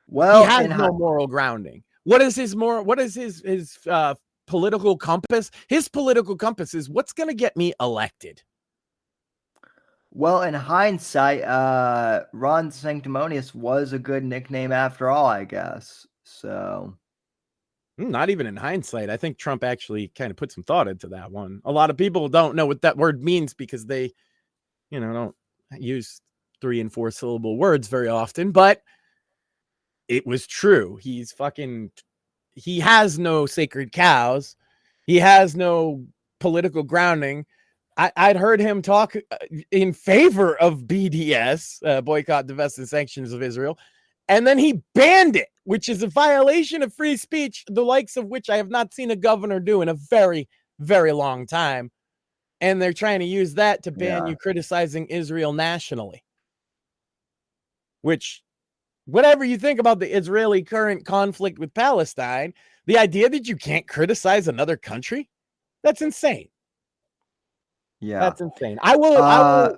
C: Well, he has no moral grounding. What is his political compass? His political compass is, what's going to get me elected?
B: Well, in hindsight, Ron Sanctimonious was a good nickname after all, I guess. So,
C: not even in hindsight. I think Trump actually kind of put some thought into that one. A lot of people don't know what that word means, because they, don't use 3 and 4 syllable words very often, but it was true. He has no sacred cows. He has no political grounding. I'd heard him talk in favor of BDS, boycott, divest, and sanctions of Israel, and then he banned it, which is a violation of free speech, the likes of which I have not seen a governor do in a very, very long time. And they're trying to use that to ban you criticizing Israel nationally. Which, whatever you think about the Israeli current conflict with Palestine, the idea that you can't criticize another country, that's insane.
B: Yeah,
C: that's insane. I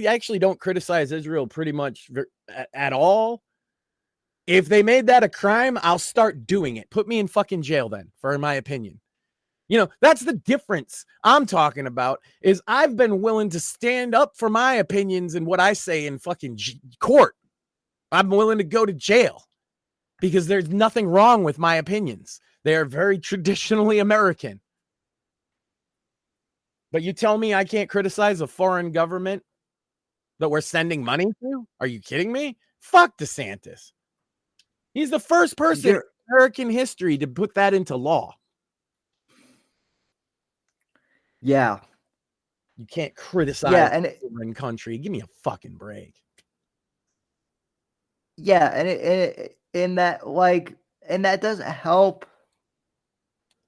C: actually don't criticize Israel pretty much at all. If they made that a crime, I'll start doing it. Put me in fucking jail then, for my opinion. That's the difference I'm talking about, is I've been willing to stand up for my opinions and what I say in fucking court. I'm willing to go to jail because there's nothing wrong with my opinions. They are very traditionally American. But you tell me I can't criticize a foreign government that we're sending money to? Are you kidding me? Fuck DeSantis. He's the first person in American history to put that into law.
B: Yeah.
C: You can't criticize a foreign country. Give me a fucking break.
B: Yeah, and that doesn't help.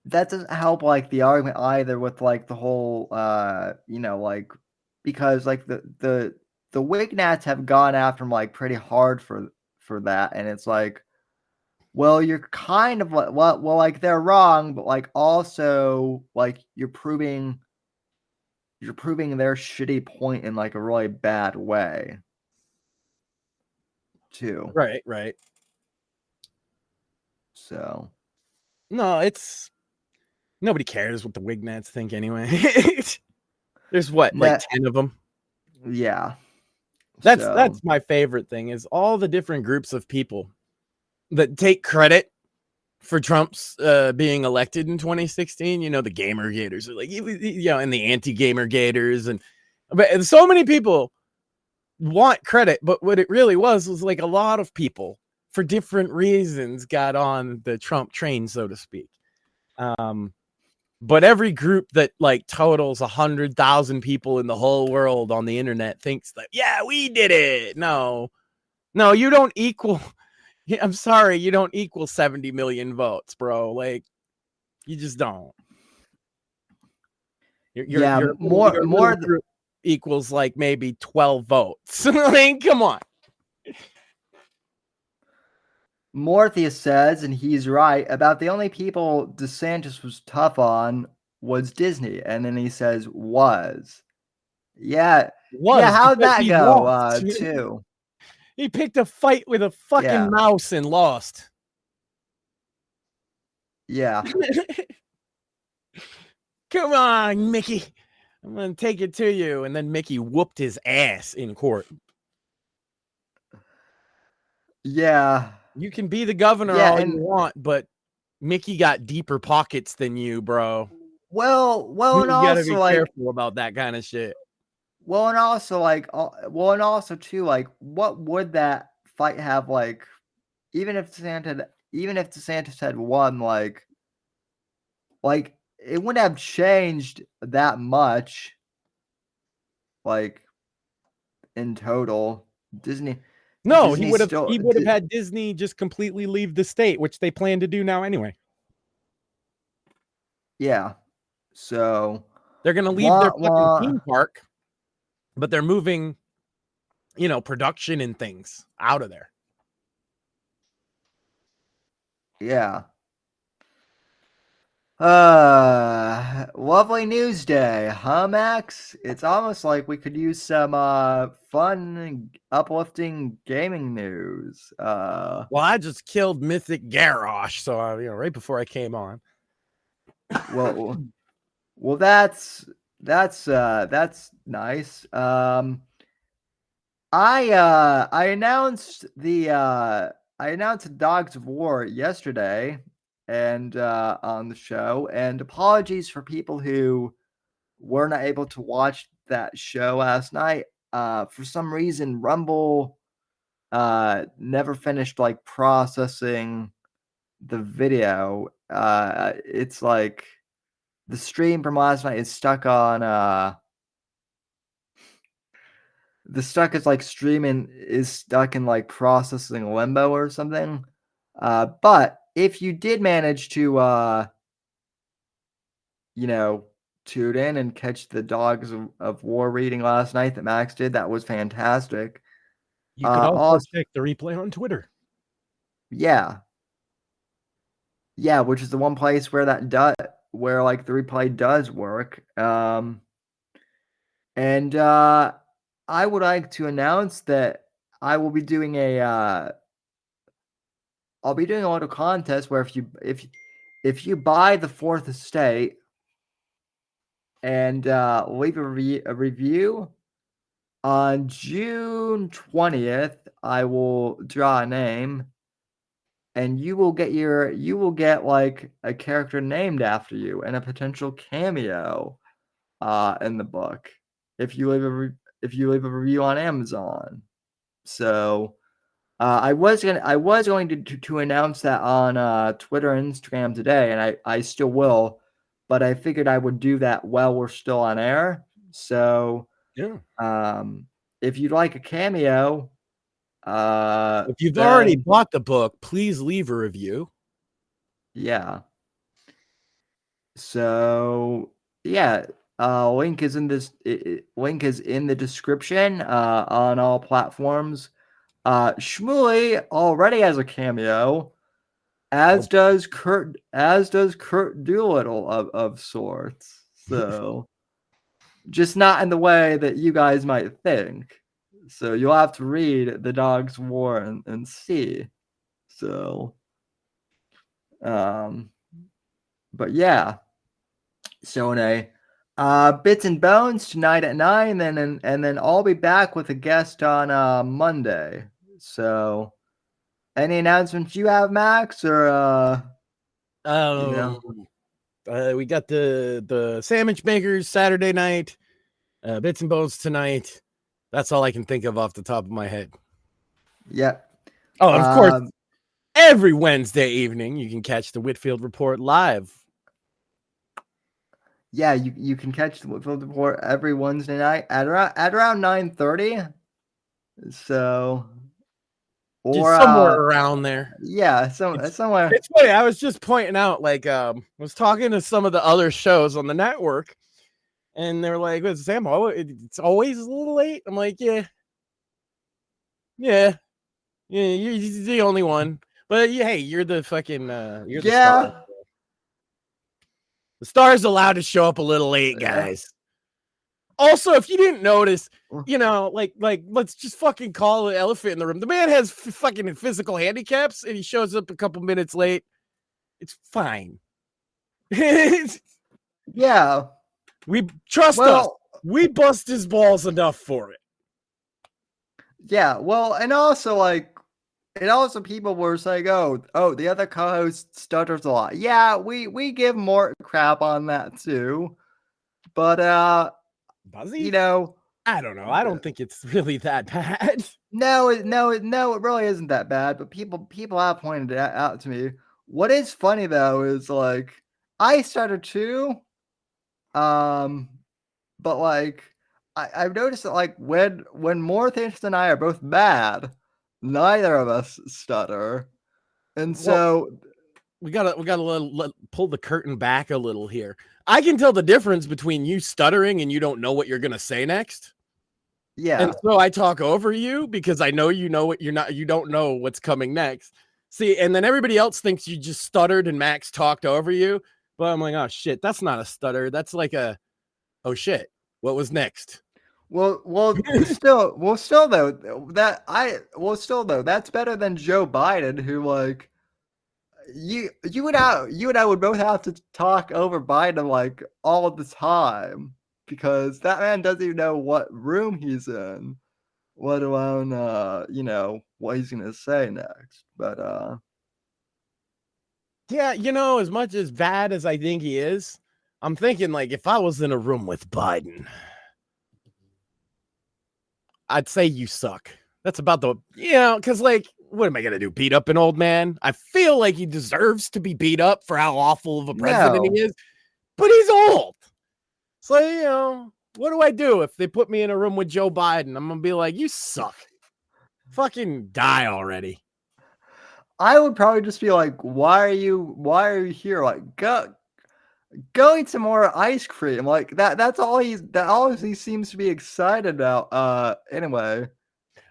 B: That doesn't help, like, the argument either, with like the whole because like the Wignats have gone after him like pretty hard for that, and it's like, well, you're kind of like, well, like they're wrong, but like also like you're proving their shitty point in like a really bad way too.
C: Right.
B: So
C: no, it's nobody cares what the Wignats think anyway. There's what, like 10 of them?
B: Yeah.
C: That's my favorite thing is all the different groups of people that take credit for Trump's being elected in 2016. You know, the gamer gators are like, and the anti-gamer gators, but so many people want credit, but what it really was like a lot of people for different reasons got on the Trump train, so to speak. But every group that like totals 100,000 people in the whole world on the internet thinks that, yeah, we did it. No, you don't equal. I'm sorry, you don't equal 70 million votes, bro. Like, you just don't. Your more group equals like maybe 12 votes. I mean, come on.
B: Morpheus says, and he's right, about the only people DeSantis was tough on was Disney. And then he says, was. Yeah. Yeah, how'd that go, too?
C: He picked a fight with a fucking mouse and lost.
B: Yeah.
C: Come on, Mickey. I'm going to take it to you. And then Mickey whooped his ass in court.
B: Yeah.
C: You can be the governor all you want, but Mickey got deeper pockets than you, bro.
B: Well,
C: you
B: and
C: gotta
B: also
C: be
B: like
C: careful about that kind of shit.
B: Well, and also too, like, what would that fight have like? Even if DeSantis had won, like it wouldn't have changed that much. Like in total, Disney.
C: No, he would have had Disney just completely leave the state, which they plan to do now anyway.
B: Yeah. So
C: they're going to leave their fucking theme park, but they're moving, production and things out of there.
B: Yeah. Lovely news day, huh, Max? It's almost like we could use some fun, uplifting gaming news.
C: Well, I just killed Mythic Garrosh, so right before I came on.
B: Well, that's nice. I announced the Dogs of War yesterday, and on the show, and apologies for people who were not able to watch that show last night. For some reason, Rumble never finished like processing the video. It's like the stream from last night is stuck on stuck in like processing limbo or something. But if you did manage to tune in and catch the Dogs of War reading last night that Max did, that was fantastic.
C: You could also check the replay on Twitter.
B: Yeah, which is the one place where where like the replay does work. And I would like to announce that I will be doing I'll be doing a little contest where if you buy the Fourth Estate and leave a review on June 20th, I will draw a name, and you will get like a character named after you and a potential cameo in the book if you leave a review on Amazon. So I was going to announce that on Twitter and Instagram today, and I still will, but I figured I would do that while we're still on air. So
C: yeah,
B: if you'd like a cameo,
C: if you've already bought the book, please leave a review.
B: Yeah. So yeah, Link is in this. Link is in the description on all platforms. Shmuley already has a cameo, as does Kurt Doolittle of sorts. So, just not in the way that you guys might think. So you'll have to read The Dog's War and see. So, but yeah. So Bits and Bones tonight at 9, and then I'll be back with a guest on Monday. So, any announcements you have, Max, or
C: we got the sandwich makers Saturday night, Bits and Bones tonight. That's all I can think of off the top of my head.
B: Yeah.
C: Oh, of course, every Wednesday evening you can catch the Whitfield Report live.
B: Yeah, you can catch the Whitfield Report every Wednesday night at around 9:30. So, or
C: just somewhere around there.
B: Yeah, somewhere.
C: It's funny. I was just pointing out, was talking to some of the other shows on the network, and they're like, "Well, Sam, it's always a little late." I'm like, "Yeah, you're the only one." But hey, you're the fucking you're the star. The star's allowed to show up a little late, guys. Also, if you didn't notice, let's just fucking call the elephant in the room. The man has fucking physical handicaps, and he shows up a couple minutes late. It's fine.
B: Yeah.
C: We trust us. We bust his balls enough for it.
B: Yeah, well, and also people were saying, oh, the other co-host stutters a lot. Yeah, we give more crap on that too. But
C: Buzzy? I don't know. I don't think it's really that bad.
B: No, it really isn't that bad. But people have pointed it out to me. What is funny though is I stutter too. But I've noticed that when Morthish and I are both mad, neither of us stutter, and so
C: we gotta pull the curtain back a little here. I can tell the difference between you stuttering and you don't know what you're gonna say next.
B: Yeah,
C: and so I talk over you because I know you know what you don't know what's coming next. See, and then everybody else thinks you just stuttered and Max talked over you. But I'm like, oh shit, that's not a stutter. That's like a, oh shit, what was next?
B: Well, still though, that's better than Joe Biden, who you and I would both have to talk over Biden all of the time, because that man doesn't even know what room he's in, let alone what he's gonna say next. But
C: yeah, as much as bad as I think he is, I'm thinking if I was in a room with Biden, I'd say you suck. That's about because what am I going to do? Beat up an old man? I feel like he deserves to be beat up for how awful of a president he is, but he's old. So, what do I do if they put me in a room with Joe Biden? I'm going to be like, you suck. Fucking die already.
B: I would probably just be like, why are you here? Go eat some more ice cream. That's all he seems to be excited about. Anyway.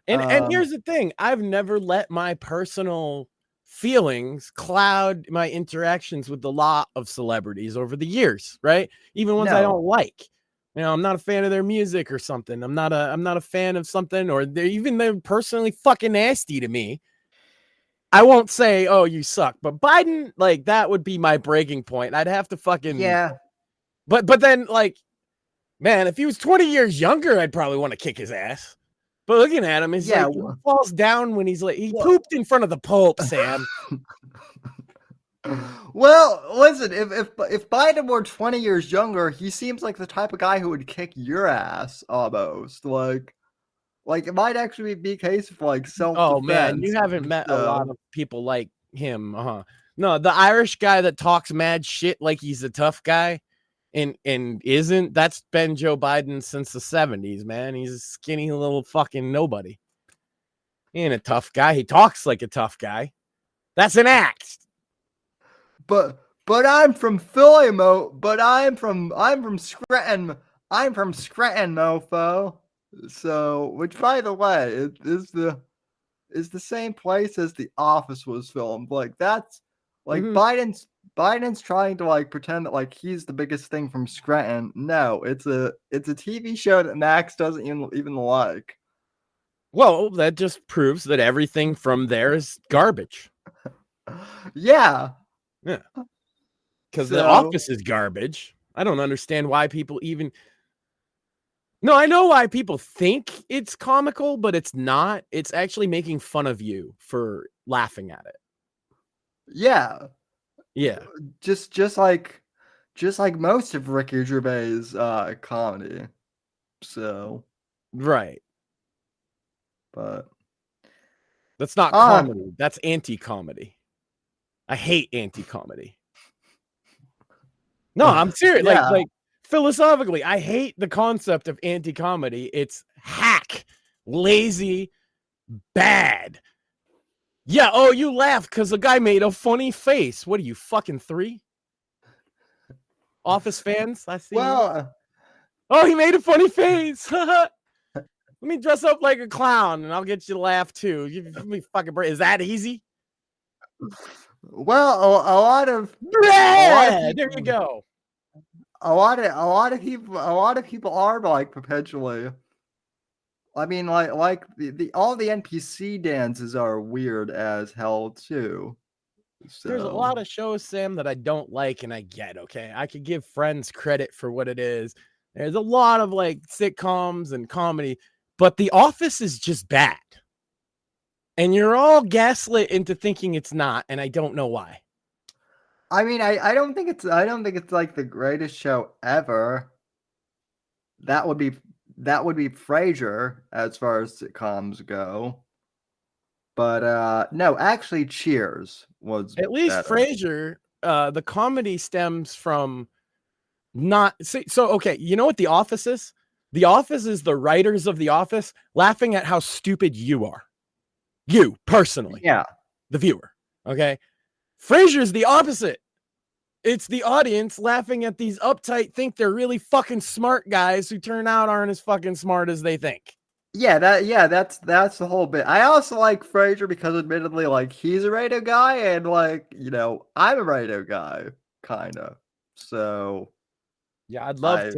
C: And here's the thing. I've never let my personal feelings cloud my interactions with a lot of celebrities over the years, right? Even ones I don't like. I'm not a fan of their music or something. I'm not a fan of something, or they're personally fucking nasty to me. I won't say, oh, you suck, but Biden, that would be my breaking point. I'd have to fucking,
B: yeah.
C: But then man, if he was 20 years younger, I'd probably want to kick his ass. But looking at him, he falls down when he's he pooped in front of the Pope, Sam.
B: Well, listen, if Biden were 20 years younger, he seems like the type of guy who would kick your ass almost. It might actually be a case of self-defense.
C: Oh man, you haven't met a lot of people like him. No, the Irish guy that talks mad shit like he's a tough guy and isn't, that's been Joe Biden since the 70s, man. He's a skinny little fucking nobody. He ain't a tough guy. He talks like a tough guy. That's an act.
B: But but I'm from Philly, but I'm from Scranton. I'm from Scranton, mofo. So, which by the way, is the same place as The Office was filmed. Like that's like Biden's trying to like pretend that like he's the biggest thing from Scranton. No, it's a TV show that Max doesn't even like.
C: Well, that just proves that everything from there is garbage.
B: Yeah.
C: Because The Office is garbage. I don't understand why people even. No, I know why people think it's comical, but it's not. It's actually making fun of you for laughing at it.
B: Yeah.
C: Yeah.
B: Just like most of Ricky Gervais' comedy. So.
C: Right.
B: But.
C: That's not comedy. That's anti-comedy. I hate anti-comedy. No, I'm serious.
B: Yeah.
C: Like philosophically, I hate the concept of anti-comedy. It's hack, lazy, bad. Yeah, oh, you laughed because the guy made a funny face. What are you, fucking 3? Office fans? I see.
B: Well,
C: oh, he made a funny face. Let me dress up like a clown and I'll get you to laugh too. Give me fucking break. Is that easy?
B: Well, a lot of
C: there you go.
B: A lot of people are like perpetually. I mean, like the all the NPC dances are weird as hell too. So.
C: There's a lot of shows, Sam, that I don't like, and I get. Okay, I could give Friends credit for what it is. There's a lot of like sitcoms and comedy, but The Office is just bad, and you're all gaslit into thinking it's not, and I don't know why.
B: I mean, I don't think it's like the greatest show ever. That would be Frasier as far as sitcoms go. But no, actually Cheers was
C: at least
B: better.
C: Frasier, the comedy stems from not so okay, you know what The Office is? The Office is the writers of The Office laughing at how stupid you are. You personally.
B: Yeah.
C: The viewer. Okay. Frasier's the opposite. It's the audience laughing at these uptight, think they're really fucking smart guys who turn out aren't as fucking smart as they think.
B: Yeah, that's the whole bit. I also like Frasier because admittedly, like he's a radio guy and like, you know, I'm a radio guy, kind of. So
C: yeah, I'd love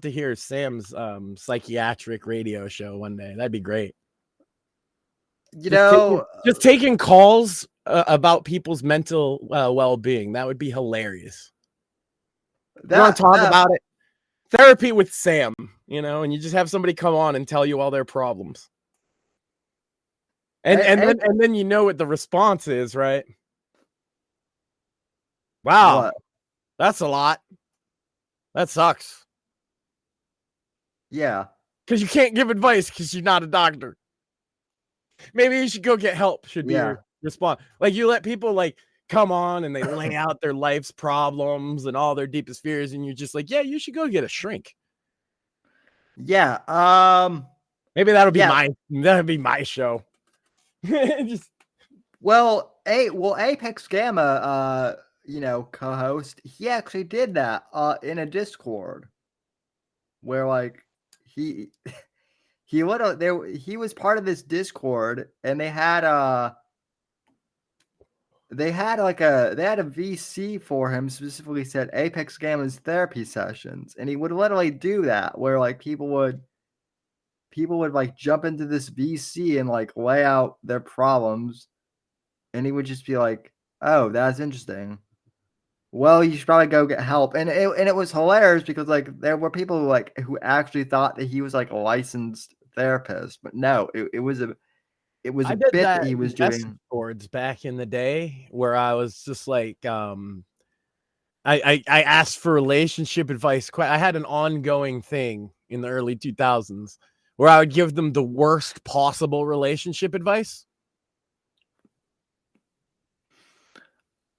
C: to hear Sam's psychiatric radio show one day. That'd be great.
B: You know,
C: just taking calls about people's mental well-being. That would be hilarious. You want to talk about it? Therapy with Sam, you know, and you just have somebody come on and tell you all their problems. And then you know what the response is, right? Wow. What? That's a lot. That sucks.
B: Yeah.
C: Because you can't give advice because you're not a doctor. Maybe you should go get help, should be your response. Like you let people like come on and they lay out their life's problems and all their deepest fears, and you're just like, yeah, you should go get a shrink.
B: Yeah.
C: Maybe that'll be my show. Just
B: Apex Gamma, you know, co-host, he actually did that in a Discord where like he was part of this Discord and they had a VC for him, specifically said Apex Gamma's therapy sessions, and he would literally do that where like people would like jump into this VC and like lay out their problems, and he would just be like, "Oh, that's interesting. Well, you should probably go get help." And it was hilarious because like there were people who actually thought that he was like a licensed therapist, but no, it was a bit that he was doing.
C: Boards back in the day where I was just like, I asked for relationship advice. I had an ongoing thing in the early 2000s where I would give them the worst possible relationship advice.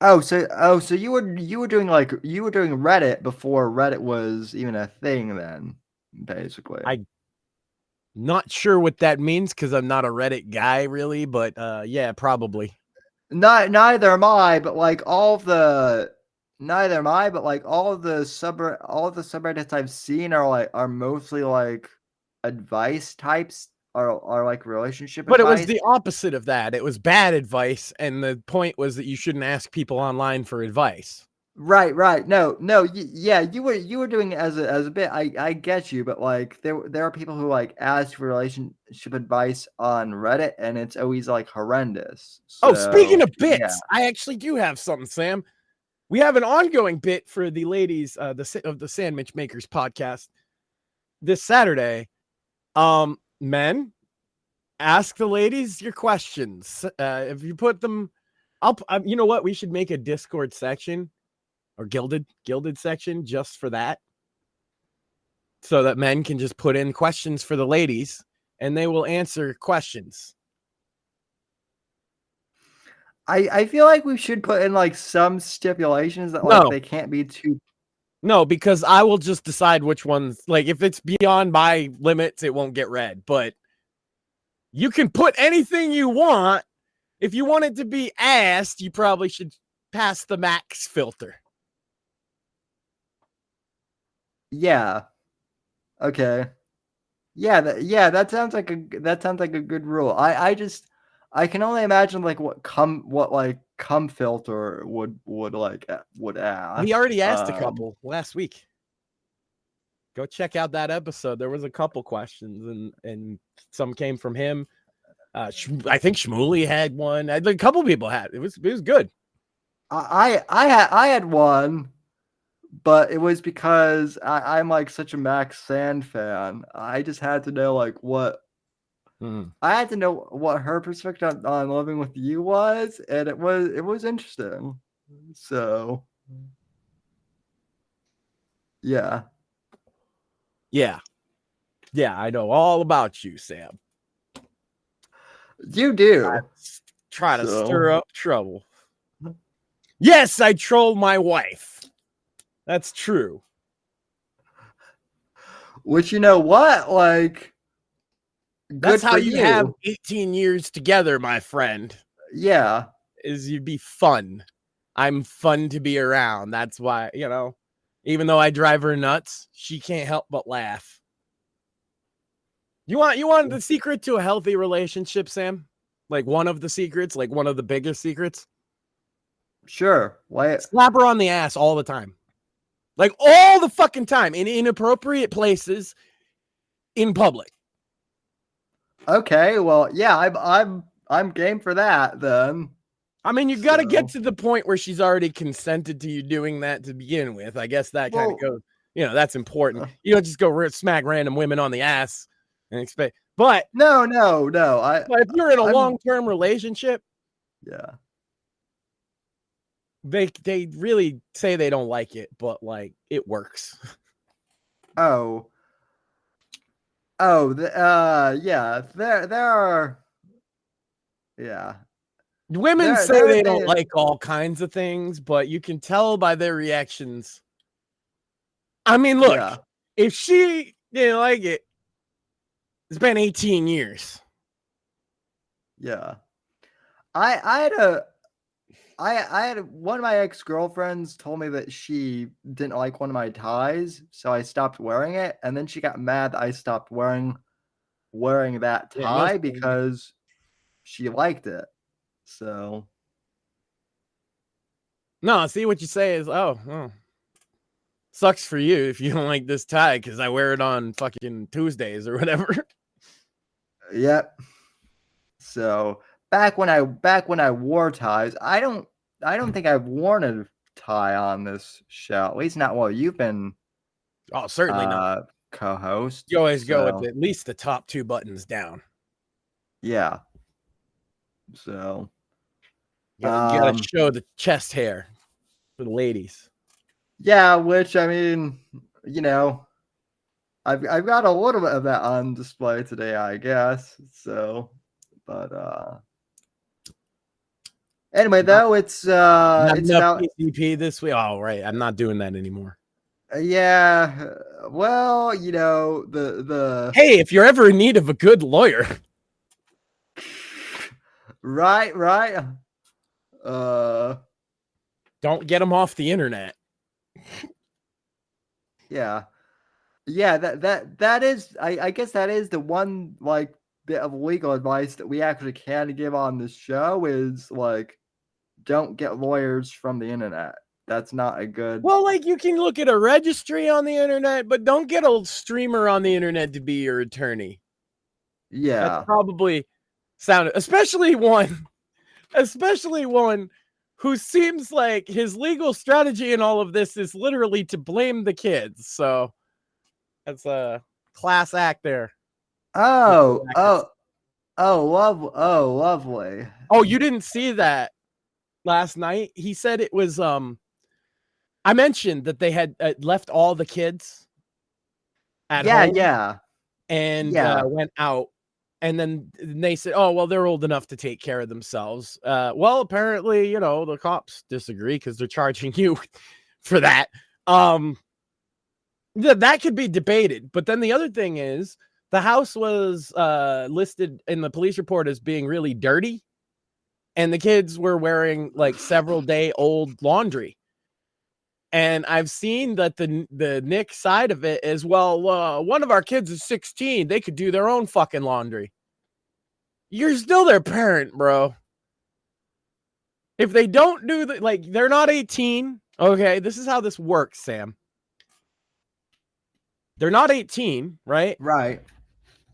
B: So you were doing Reddit before Reddit was even a thing then, basically.
C: I'm not sure what that means because I'm not a Reddit guy really, but yeah, probably.
B: Neither am I, but like all the neither am I, but like all of the subreddits I've seen are mostly like advice types, are like relationship
C: But it was
B: advice.
C: the opposite of that. It was bad advice, and the point was that you shouldn't ask people online for advice.
B: Right. No. Yeah, you were doing it as a bit. I get you, but like there are people who like ask for relationship advice on Reddit, and it's always like horrendous.
C: Oh, speaking
B: So,
C: of bits,
B: yeah.
C: I actually do have something, Sam. We have an ongoing bit for the ladies of the Sandwich Makers podcast this Saturday. Men, ask the ladies your questions. If you put them, you know what? We should make a Discord section or gilded section just for that, so that men can just put in questions for the ladies and they will answer questions.
B: I feel like we should put in like some stipulations that like they can't be too.
C: No, because I will just decide which ones. Like if it's beyond my limits, it won't get read. But you can put anything you want. If you want it to be asked, you probably should pass the max filter.
B: Yeah. Okay. Yeah. That sounds like a good rule. I can only imagine like what cum filter would ask.
C: We already asked a couple last week. Go check out that episode. There was a couple questions, and some came from him. I think Shmuley had one. A couple people had. It was good.
B: I had one, but it was because I'm like such a Max Sand fan. I just had to know like what. I had to know what her perspective on living with you was, and it was interesting. So, yeah.
C: Yeah, I know all about you, Sam.
B: You do.
C: Try to stir up trouble. Yes, I troll my wife. That's true.
B: Which, you know what? Like,
C: that's how you have 18 years together, my friend.
B: Yeah.
C: Is you'd be fun. I'm fun to be around. That's why, even though I drive her nuts, she can't help but laugh. You want the secret to a healthy relationship, Sam? Like one of the secrets, like one of the biggest secrets?
B: Sure.
C: Slap her on the ass all the time. Like all the fucking time in inappropriate places in public.
B: Okay, well, yeah, I'm game for that then.
C: I mean, you got to get to the point where she's already consented to you doing that to begin with. I guess that kind of goes, that's important. You don't just go smack random women on the ass and expect. But
B: no.
C: But if you're in a long-term relationship,
B: yeah,
C: they really say they don't like it, but like it works.
B: Yeah. There are. Yeah.
C: Women say they don't like all kinds of things, but you can tell by their reactions. I mean, look, if she didn't like it, it's been 18 years.
B: Yeah. I had one of my ex-girlfriends told me that she didn't like one of my ties, so I stopped wearing it, and then she got mad that I stopped wearing that tie because she liked it. So
C: no, see what you say is sucks for you if you don't like this tie because I wear it on fucking Tuesdays or whatever.
B: Yep. So back when I wore ties, I don't think I've worn a tie on this show. At least not while you've been.
C: Oh, certainly not.
B: Co-host.
C: You always go with at least the top two buttons down.
B: Yeah. So
C: you gotta show the chest hair for the ladies.
B: Yeah, which I mean, I've got a little bit of that on display today, I guess. So, but anyway, though, it's about
C: PCP this week. Oh, right, I'm not doing that anymore.
B: Yeah, well, the
C: hey, if you're ever in need of a good lawyer,
B: right.
C: Don't get them off the internet.
B: Yeah. That is, I guess that is the one like bit of legal advice that we actually can give on this show is like, don't get lawyers from the internet. That's not a good.
C: Well, like you can look at a registry on the internet, but don't get a streamer on the internet to be your attorney.
B: Yeah.
C: That's probably sounded, especially one who seems like his legal strategy in all of this is literally to blame the kids. So that's a class act there.
B: Lovely.
C: Oh, you didn't see that last night? He said it was I mentioned that they had left all the kids at home. And went out. And then they said, oh, well, they're old enough to take care of themselves. Well, apparently, the cops disagree because they're charging you for that. That could be debated. But then the other thing is the house was listed in the police report as being really dirty. And the kids were wearing like several day old laundry. And I've seen that the Nick side of it is, well, one of our kids is 16. They could do their own fucking laundry. You're still their parent, bro. If they don't do they're not 18. Okay, this is how this works, Sam. They're not 18, right?
B: Right.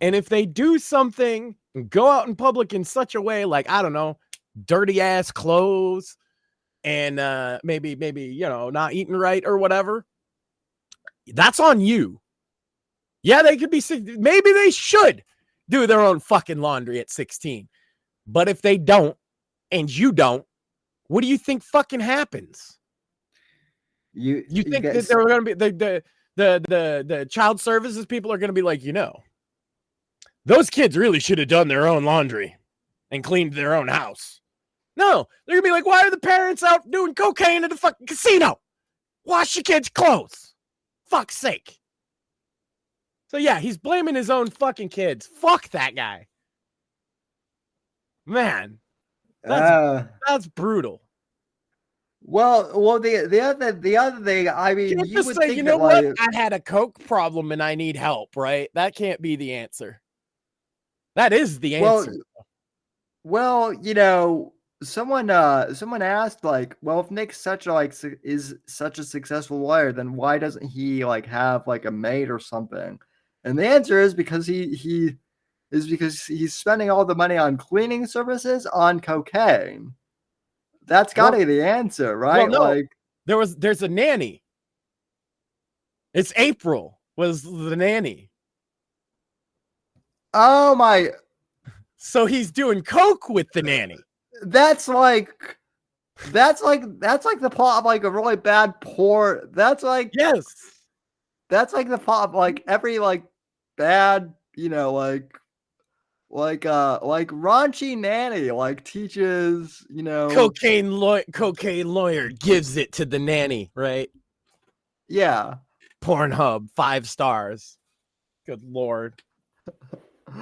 C: And if they do something and go out in public in such a way, like, I don't know, dirty ass clothes, and maybe not eating right or whatever, that's on you. Yeah, they could be, maybe they should do their own fucking laundry at 16. But if they don't and you don't, what do you think fucking happens? You think that they're going to be the child services people are going to be like, those kids really should have done their own laundry and cleaned their own house. No, they're going to be like, why are the parents out doing cocaine at the fucking casino? Wash your kids' clothes. Fuck's sake. So, yeah, he's blaming his own fucking kids. Fuck that guy. Man, that's brutal.
B: Well, the other thing, I mean,
C: you would say, what? I had a coke problem and I need help, right? That can't be the answer. That is the answer.
B: Well, someone asked, like, well, if Nick's is such a successful lawyer, then why doesn't he have a maid or something? And the answer is because he's spending all the money on cleaning services on cocaine. That's gotta be the answer, right?
C: Well, no. There's a nanny. It's April was the nanny.
B: Oh my!
C: So he's doing coke with the nanny.
B: That's like the plot of a really bad porn. That's
C: yes.
B: That's the plot of every bad raunchy nanny teaches
C: cocaine lawyer gives it to the nanny, right?
B: Yeah.
C: Pornhub 5 stars. Good Lord. You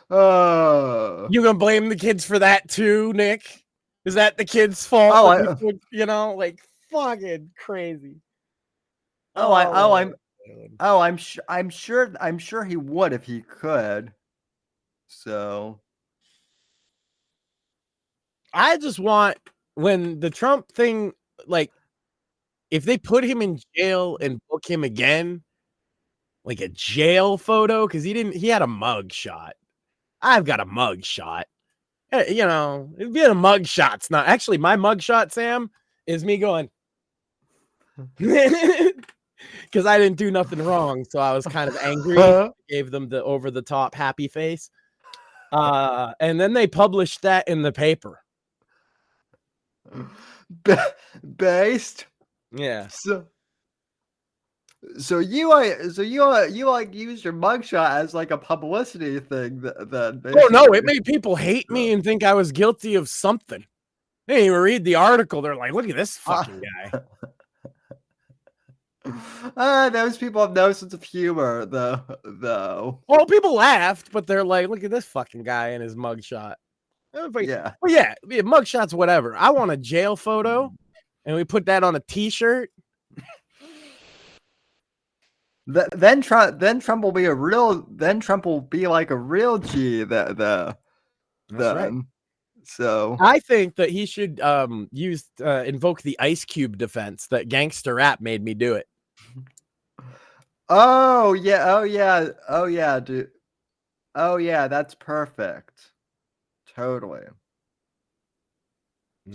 C: gonna blame the kids for that too, Nick? Is that the kids' fault? Fucking crazy.
B: I'm sure he would if he could. So
C: I just want, when the Trump thing, if they put him in jail and book him again, like a jail photo, because he had a mug shot. I've got a mug shot. It'd be a mug shot's not actually my mug shot, Sam, is me going because I didn't do nothing wrong, so I was kind of angry. Gave them the over the top happy face. And then they published that in the paper.
B: Based?
C: Yeah.
B: So you used your mugshot as a publicity thing.
C: Oh no, it made people hate me and think I was guilty of something. They didn't even read the article. They're like, look at this fucking
B: guy. Those people have no sense of humor, though.
C: Well, people laughed, but they're like, look at this fucking guy in his mugshot.
B: Yeah.
C: Well, yeah, mugshot's whatever. I want a jail photo, and we put that on a T-shirt.
B: Then Trump will be a real. Then Trump will be like a real G.
C: That's right.
B: So
C: I think that he should invoke the Ice Cube defense that Gangster Rap made me do it.
B: Oh yeah, dude. Oh yeah, that's perfect. Totally.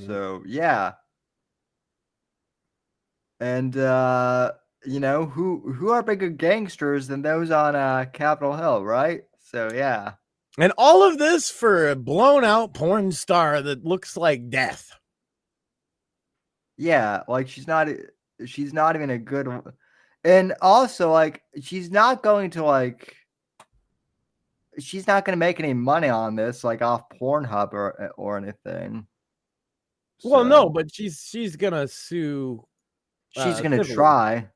B: So yeah. And who are bigger gangsters than those on Capitol Hill, right? So yeah.
C: And all of this for a blown out porn star that looks like death.
B: Yeah, like she's not even a good one. And also, like, she's not going to make any money on this, like off Pornhub or anything.
C: Well, no, but she's gonna sue.
B: She's gonna try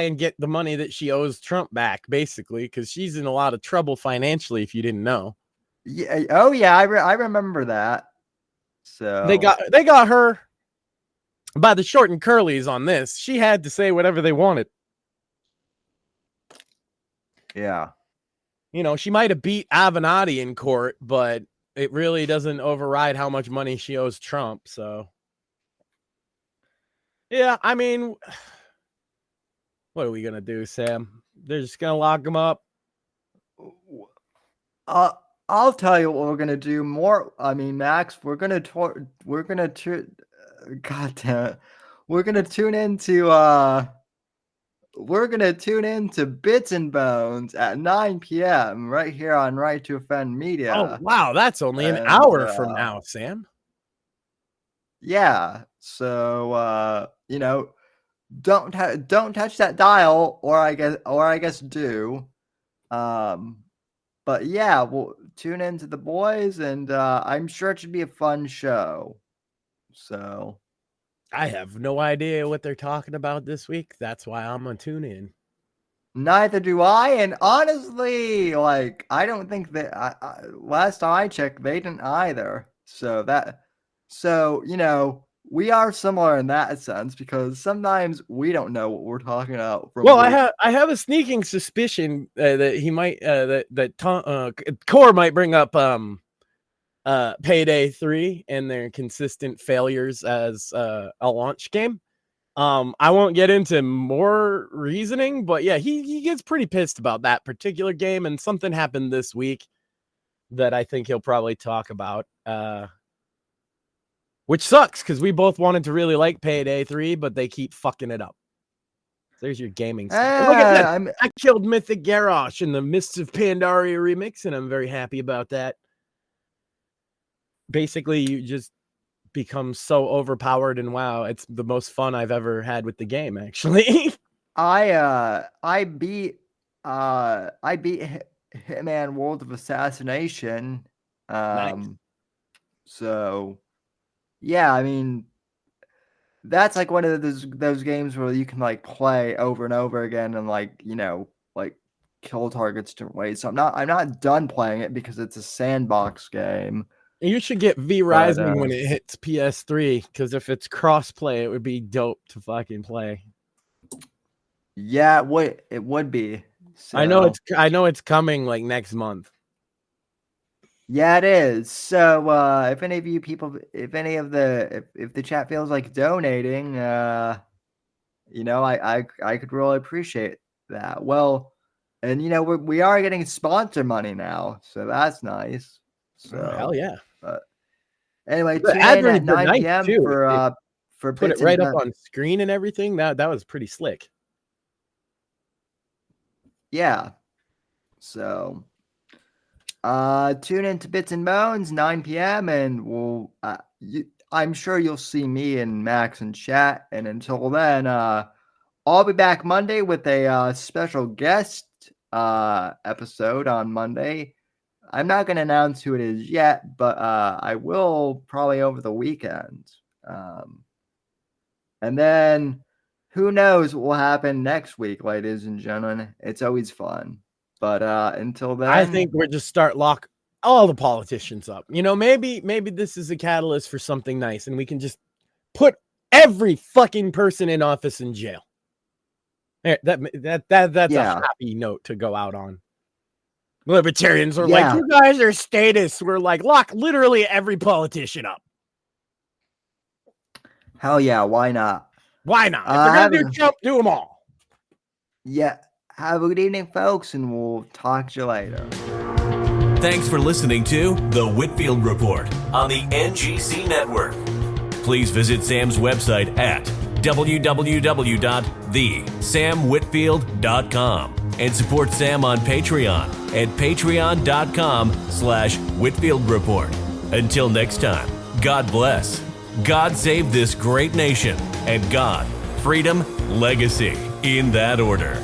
C: and get the money that she owes Trump back, basically, because she's in a lot of trouble financially. If you didn't know.
B: Yeah. Oh yeah, I remember that. So
C: they got her by the short and curlies on this. She had to say whatever they wanted.
B: Yeah.
C: She might have beat Avenatti in court, but it really doesn't override how much money she owes Trump. So, yeah, I mean, what are we going to do, Sam? They're just going to lock him up.
B: I'll tell you what we're going to do more. I mean, Max, we're going to tune into Bits and Bones at 9 p.m. right here on Right to Offend Media.
C: Oh, wow. That's only an hour from now, Sam.
B: Yeah. So, don't touch that dial, or I guess do. But yeah, we'll tune into the boys, and I'm sure it should be a fun show. So
C: I have no idea what they're talking about this week. That's why I'm gonna tune in.
B: Neither do I, and honestly, like, I don't think that. Last time I checked, they didn't either. So we are similar in that sense, because sometimes we don't know what we're talking about.
C: I have a sneaking suspicion that he might Core might bring up Payday 3 and their consistent failures as a launch game. I won't get into more reasoning, but yeah, he gets pretty pissed about that particular game, and something happened this week that I think he'll probably talk about. Which sucks, because we both wanted to really like Payday 3, but they keep fucking it up. There's your gaming stuff. Look at that. I killed Mythic Garrosh in the Mists of Pandaria remix, and I'm very happy about that. Basically, you just become so overpowered, and wow, it's the most fun I've ever had with the game, actually.
B: I beat Hitman World of Assassination.
C: Nice.
B: So yeah, I mean, that's like one of those games where you can like play over and over again and like kill targets different ways. So I'm not done playing it because it's a sandbox game.
C: You should get V Rising when it hits PS3, because if it's crossplay, it would be dope to fucking play.
B: Yeah, it would be. So,
C: I know it's coming like next month.
B: Yeah, it is. So if any of you people, if the chat feels like donating, I could really appreciate that. Well, and we are getting sponsor money now, so that's nice. So
C: hell yeah.
B: But anyway,
C: the
B: tune
C: ad
B: in at 9 p.m.
C: too.
B: for
C: put it right up on screen and everything. That was pretty slick.
B: Yeah. So tune in to Bits and Bones 9 p.m. and I'm sure you'll see me and Max in chat. And until then, I'll be back Monday with a special guest episode on Monday. I'm not going to announce who it is yet, but I will probably over the weekend. And then who knows what will happen next week, ladies and gentlemen. It's always fun. But until then,
C: I think we're just lock all the politicians up. Maybe this is a catalyst for something nice, and we can just put every fucking person in office in jail. That's a happy note to go out on. Libertarians are like, you guys are statists. We're like, lock literally every politician up.
B: Hell yeah, why not?
C: Why not? If they're going to do Trump, do them all.
B: Yeah. Have a good evening, folks, and we'll talk to you later.
A: Thanks for listening to The Whitfield Report on the NGC Network. Please visit Sam's website at www.thesamwhitfield.com and support Sam on Patreon at patreon.com/Whitfield Report. Until next time, God bless, God save this great nation, and God, freedom, legacy, in that order.